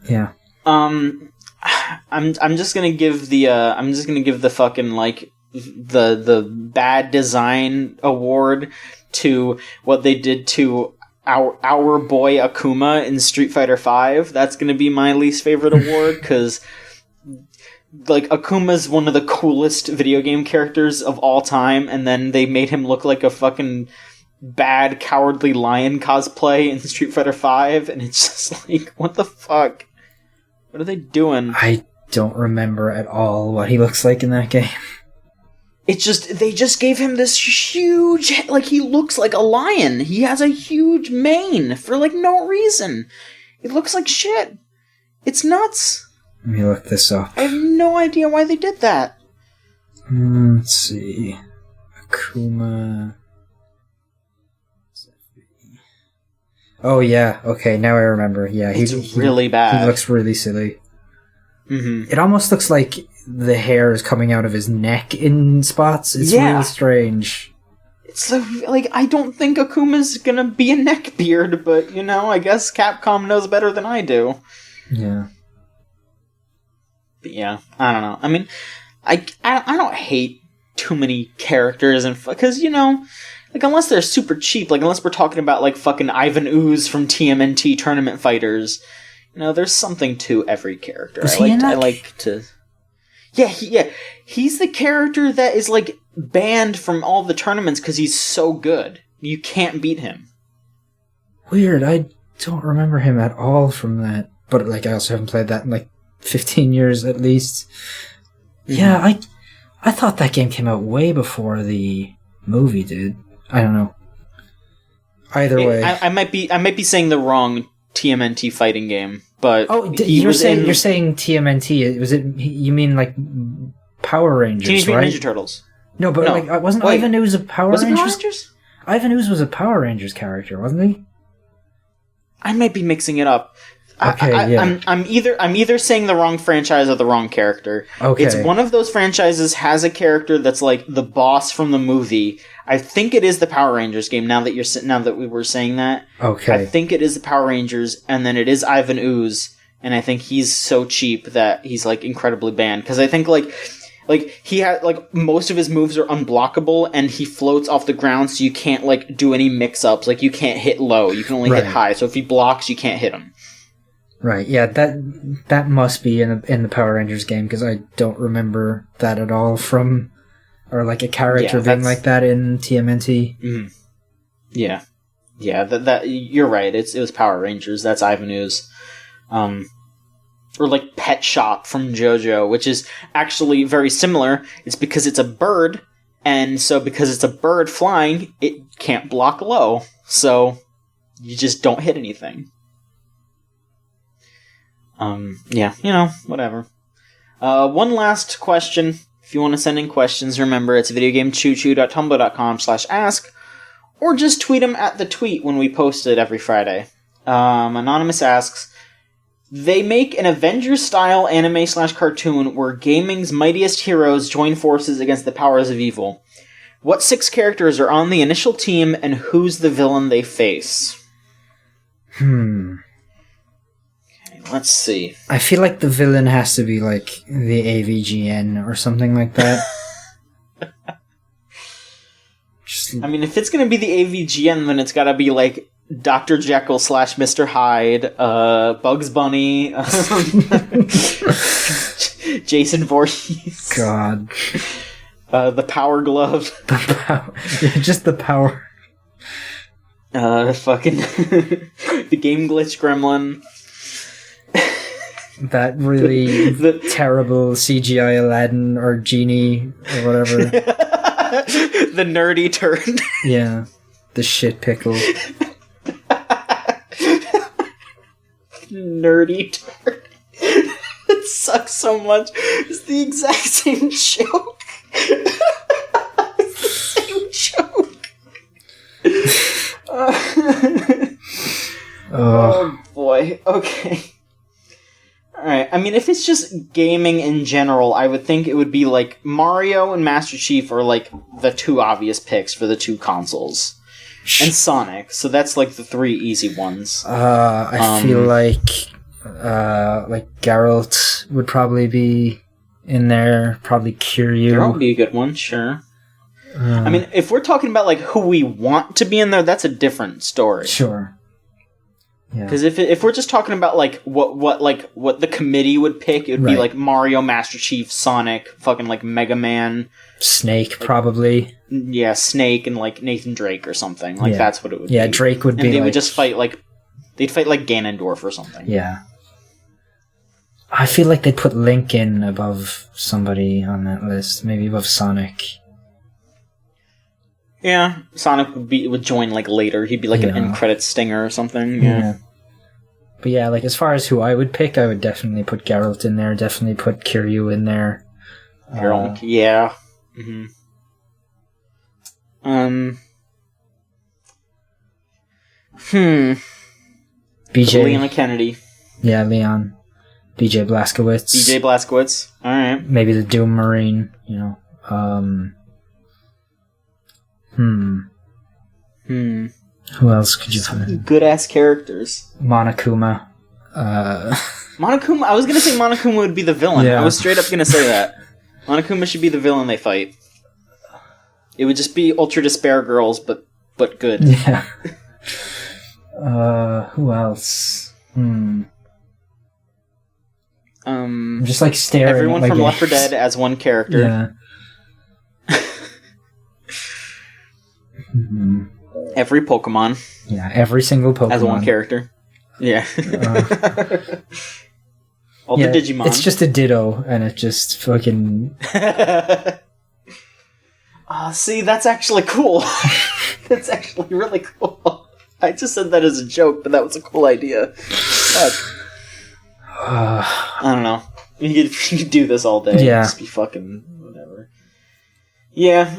Yeah. I'm just gonna give the fucking the bad design award to what they did to our boy Akuma in Street Fighter V. That's gonna be my least favorite award because Akuma's one of the coolest video game characters of all time, and then they made him look like a fucking bad Cowardly Lion cosplay in Street Fighter V, and it's just what the fuck? What are they doing? I don't remember at all what he looks like in that game. It's just, they just gave him this huge, he looks like a lion. He has a huge mane for, no reason. It looks like shit. It's nuts. Let me look this up. I have no idea why they did that. Let's see. Akuma... Oh, yeah. Okay, now I remember. Yeah, he's really bad. He looks really silly. It almost looks like the hair is coming out of his neck in spots. It's really strange. It's I don't think Akuma's gonna be a neckbeard, but, I guess Capcom knows better than I do. Yeah. But yeah, I don't know. I mean, I don't hate too many characters, and because, unless they're super cheap, unless we're talking about, fucking Ivan Ooze from TMNT Tournament Fighters, there's something to every character. I like to... Yeah, he's the character that is, banned from all the tournaments because he's so good. You can't beat him. Weird, I don't remember him at all from that. But, I also haven't played that in, 15 years at least. Yeah, I thought that game came out way before the movie did. I don't know. Either way, I might be saying the wrong TMNT fighting game, but you're saying TMNT. Was it? You mean like Power Rangers, Teenage right? Mutant Ninja Turtles. No, but like wasn't Ivan Ooze a Power Rangers? Was it Power Rangers? Ivan Ooze was a Power Rangers character, wasn't he? I might be mixing it up. Okay, yeah. I'm either saying the wrong franchise or the wrong character. Okay. It's one of those franchises has a character that's like the boss from the movie. I think it is the Power Rangers game. Now that we were saying that, okay. I think it is the Power Rangers, and then it is Ivan Ooze, and I think he's so cheap that he's like incredibly banned because I think like he had like most of his moves are unblockable, and he floats off the ground, so you can't like do any mix-ups. Like you can't hit low, you can only hit high. So if he blocks, you can't hit him. Right, yeah, that must be in the Power Rangers game, because I don't remember that at all or like a character being like that in TMNT. Mm-hmm. Yeah, that you're right. It was Power Rangers. That's Ivan Ooze. Or like Pet Shop from JoJo, which is actually very similar. It's because it's a bird, and so because it's a bird flying, it can't block low, so you just don't hit anything. Yeah, whatever. One last question. If you want to send in questions, remember it's videogamechoochoo.tumblr.com/ask, or just tweet them at the tweet when we post it every Friday. Anonymous asks, they make an Avengers-style anime/cartoon where gaming's mightiest heroes join forces against the powers of evil. What 6 characters are on the initial team, and who's the villain they face? Let's see. I feel like the villain has to be like the AVGN or something like that. I mean, if it's going to be the AVGN, then it's got to be like Dr. Jekyll / Mr. Hyde, Bugs Bunny, Jason Voorhees. God. The Power Glove. Just the power. Fucking the Game Glitch Gremlin. That really terrible CGI Aladdin or Genie or whatever. The nerdy turd. Yeah. The shit pickle. Nerdy turd. It sucks so much. It's the exact same joke. It's the same joke. Oh boy. Okay. Alright, I mean, if it's just gaming in general, I would think it would be like Mario and Master Chief are like the 2 obvious picks for the 2 consoles. And Sonic, so that's like the 3 easy ones. I feel like Geralt would probably be in there, probably Kiryu. Geralt would be a good one, sure. I mean, if we're talking about like who we want to be in there, that's a different story. Sure. Because if we're just talking about like what the committee would pick, it would be like Mario, Master Chief, Sonic, fucking like Mega Man, Snake probably. Yeah, Snake and like Nathan Drake or something. Like that's what it would be. Yeah, Drake would be. And they would just fight like Ganondorf or something. Yeah. I feel like they'd put Link in above somebody on that list, maybe above Sonic. Yeah, Sonic would join like later. He'd be like an end credit stinger or something. Yeah. But yeah, like as far as who I would pick, I would definitely put Geralt in there. Definitely put Kiryu in there. Geralt, yeah. Mm-hmm. BJ Leon Kennedy. Yeah, Leon. BJ Blazkowicz. All right. Maybe the Doom Marine. You know. Who else could you find? Good ass characters. Monokuma. Monokuma. I was gonna say Monokuma would be the villain. Yeah. I was straight up gonna say that. Monokuma should be the villain they fight. It would just be Ultra Despair Girls, but good. Yeah. Who else? I'm just like staring. Everyone at from games. Left 4 Dead as one character. Yeah. Every Pokemon. Yeah, every single Pokemon. As one character. Yeah. All the Digimon. It's just a Ditto, and it just fucking... See, that's actually cool. That's actually really cool. I just said that as a joke, but that was a cool idea. I don't know. You could do this all day. Yeah. Just be fucking whatever. Yeah.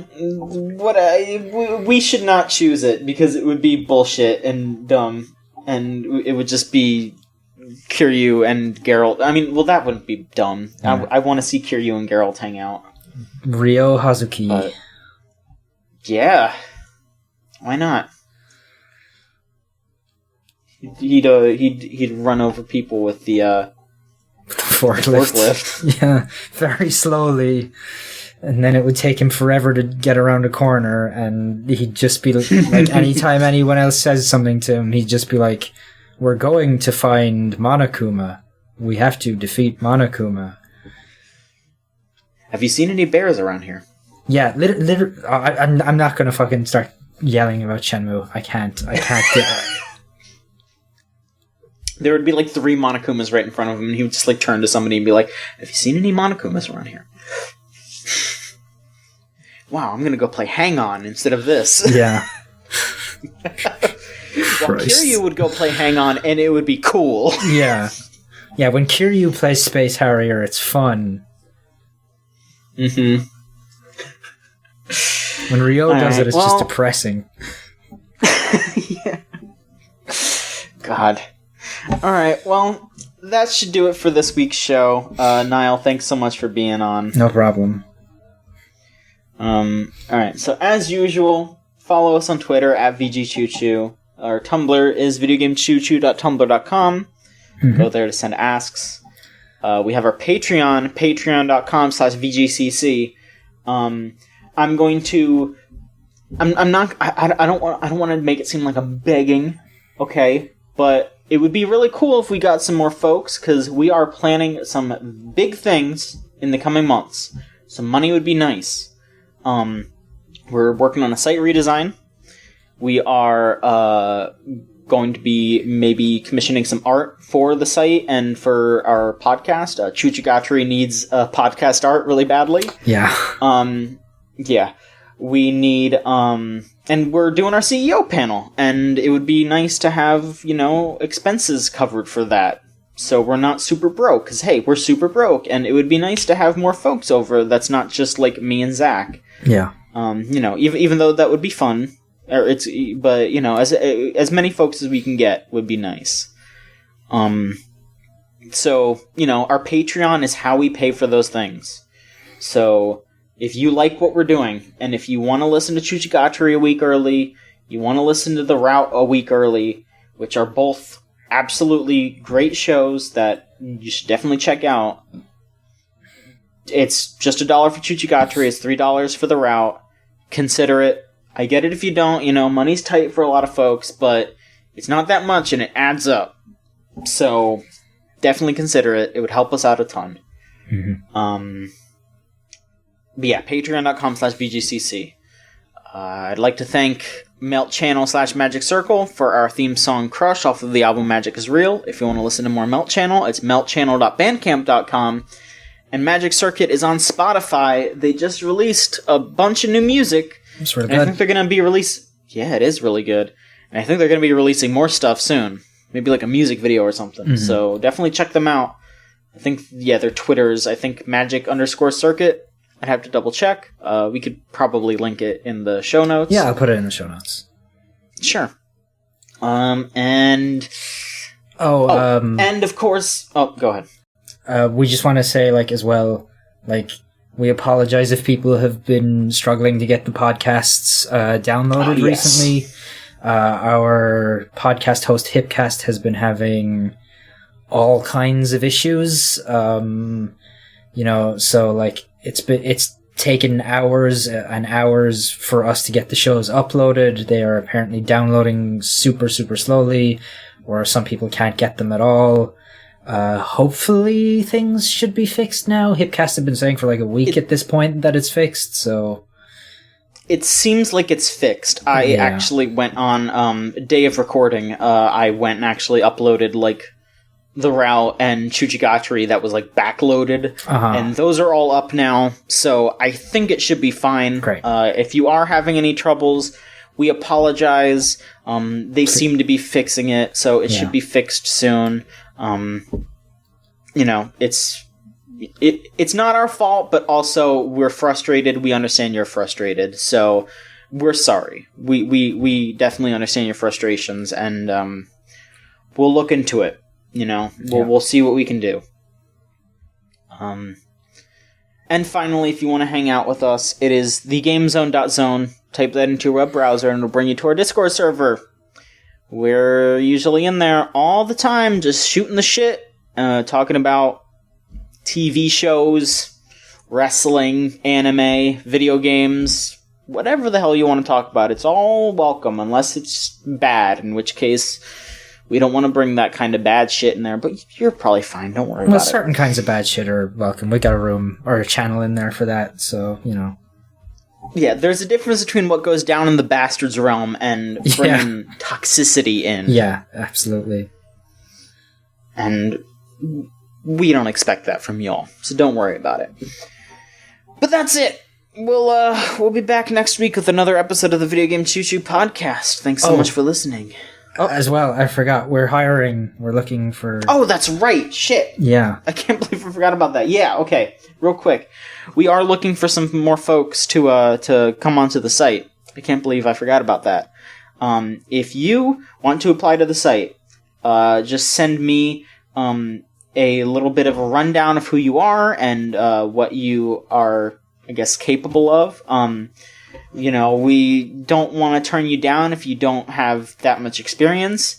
We should not choose it because it would be bullshit and dumb, and it would just be Kiryu and Geralt. I mean, well, that wouldn't be dumb. Yeah. I want to see Kiryu and Geralt hang out. Ryo Hazuki. Yeah. Why not? He'd run over people with the forklift. Yeah, very slowly, and then it would take him forever to get around a corner, and he'd just be like, anytime anyone else says something to him, he'd just be like, "We're going to find Monokuma. We have to defeat Monokuma." Have you seen any bears around here? Yeah, I'm not gonna fucking start yelling about Shenmue. I can't do it. There would be like 3 Monokumas right in front of him, and he would just like turn to somebody and be like, "Have you seen any Monokumas around here?" Wow, I'm gonna go play Hang On instead of this. Yeah. Well, Kiryu would go play Hang On, and it would be cool. Yeah. Yeah, when Kiryu plays Space Harrier, it's fun. Mm-hmm. When Ryo does it, it's just depressing. Yeah. God. Alright, well, that should do it for this week's show. Niall, thanks so much for being on. No problem. Alright, so as usual, follow us on Twitter at VGCC. Our Tumblr is videogamechoochoo.tumblr.com. Mm-hmm. Go there to send asks. We have our Patreon, patreon.com/VGCC. I don't want to make it seem like I'm begging, okay? But it would be really cool if we got some more folks, because we are planning some big things in the coming months. Some money would be nice. We're working on a site redesign. We are going to be maybe commissioning some art for the site and for our podcast. Chuchigatari needs podcast art really badly. Yeah. Yeah. We need, and we're doing our CEO panel, and it would be nice to have, expenses covered for that. So we're not super broke, because, hey, we're super broke, and it would be nice to have more folks over that's not just, like, me and Zach. Yeah. Even though that would be fun, as many folks as we can get would be nice. So, our Patreon is how we pay for those things. So if you like what we're doing, and if you want to listen to Chuchigatari a week early, you want to listen to The Route a week early, which are both absolutely great shows that you should definitely check out. It's just $1 for Chuchigatari, it's $3 for The Route. Consider it. I get it if you don't, money's tight for a lot of folks, but it's not that much and it adds up. So definitely consider it. It would help us out a ton. Mm-hmm. But yeah, patreon.com/VGCC. I'd like to thank Melt Channel /Magic Circle for our theme song Crush off of the album Magic is Real. If you want to listen to more Melt Channel, it's meltchannel.bandcamp.com. And Magic Circuit is on Spotify. They just released a bunch of new music. It's really good. I think they're going to be Yeah, it is really good. And I think they're going to be releasing more stuff soon. Maybe like a music video or something. Mm-hmm. So definitely check them out. I think, their Twitters, Magic_Circuit. I'd have to double check. We could probably link it in the show notes. Yeah, I'll put it in the show notes. Sure. And of course... Oh, go ahead. We just want to say, as well, we apologize if people have been struggling to get the podcasts downloaded recently. Our podcast host, Hipcast, has been having all kinds of issues. It's taken hours and hours for us to get the shows uploaded. They are apparently downloading super, super slowly, or some people can't get them at all. Hopefully things should be fixed now. Hipcast have been saying for a week at this point that it's fixed, so... It seems like it's fixed. I actually went on, day of recording, I went and actually uploaded, The Route and Chuchigatari that was backloaded, and those are all up now, so I think it should be fine. Great. If you are having any troubles, We apologize. They seem to be fixing it, so it should be fixed soon. It's not our fault, but also we're frustrated. We understand you're frustrated, so we're sorry. We definitely understand your frustrations, and we'll look into it. We'll see what we can do. And finally, if you want to hang out with us, it is thegamezone.zone. Type that into your web browser, and it'll bring you to our Discord server. We're usually in there all the time, just shooting the shit, talking about TV shows, wrestling, anime, video games, whatever the hell you want to talk about. It's all welcome, unless it's bad, in which case we don't want to bring that kind of bad shit in there, but you're probably fine. Don't worry about it. Certain kinds of bad shit are welcome. We got a room or a channel in there for that, so, Yeah, there's a difference between what goes down in the Bastards realm and bringing toxicity in. Yeah, absolutely. And we don't expect that from y'all, so don't worry about it. But that's it. We'll be back next week with another episode of the Video Game Choo Choo podcast. Thanks so much for listening. As well, I forgot. We're hiring. We're looking for... Oh, that's right. Shit. Yeah. I can't believe I forgot about that. Yeah, okay. Real quick. We are looking for some more folks to come onto the site. I can't believe I forgot about that. If you want to apply to the site, just send me a little bit of a rundown of who you are and what you are, I guess, capable of. We don't want to turn you down if you don't have that much experience,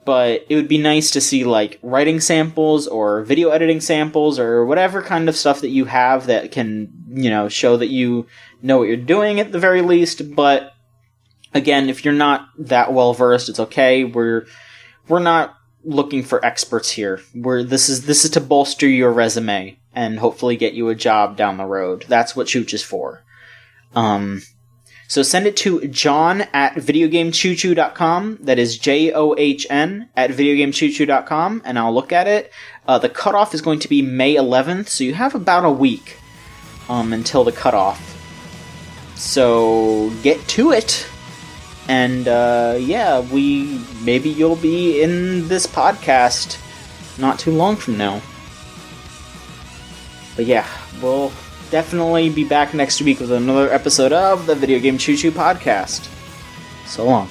but it would be nice to see, like, writing samples or video editing samples or whatever kind of stuff that you have that can, show that you know what you're doing at the very least. But, again, if you're not that well-versed, it's okay. We're not looking for experts here. This is to bolster your resume and hopefully get you a job down the road. That's what Chooch is for. So send it to john@videogamechoochoo.com. That is JOHN @videogamechoochoo.com, and I'll look at it. The cutoff is going to be May 11th, so you have about a week until the cutoff. So get to it. And maybe you'll be in this podcast not too long from now. But yeah, we'll definitely be back next week with another episode of the Video Game Choo Choo podcast. So long.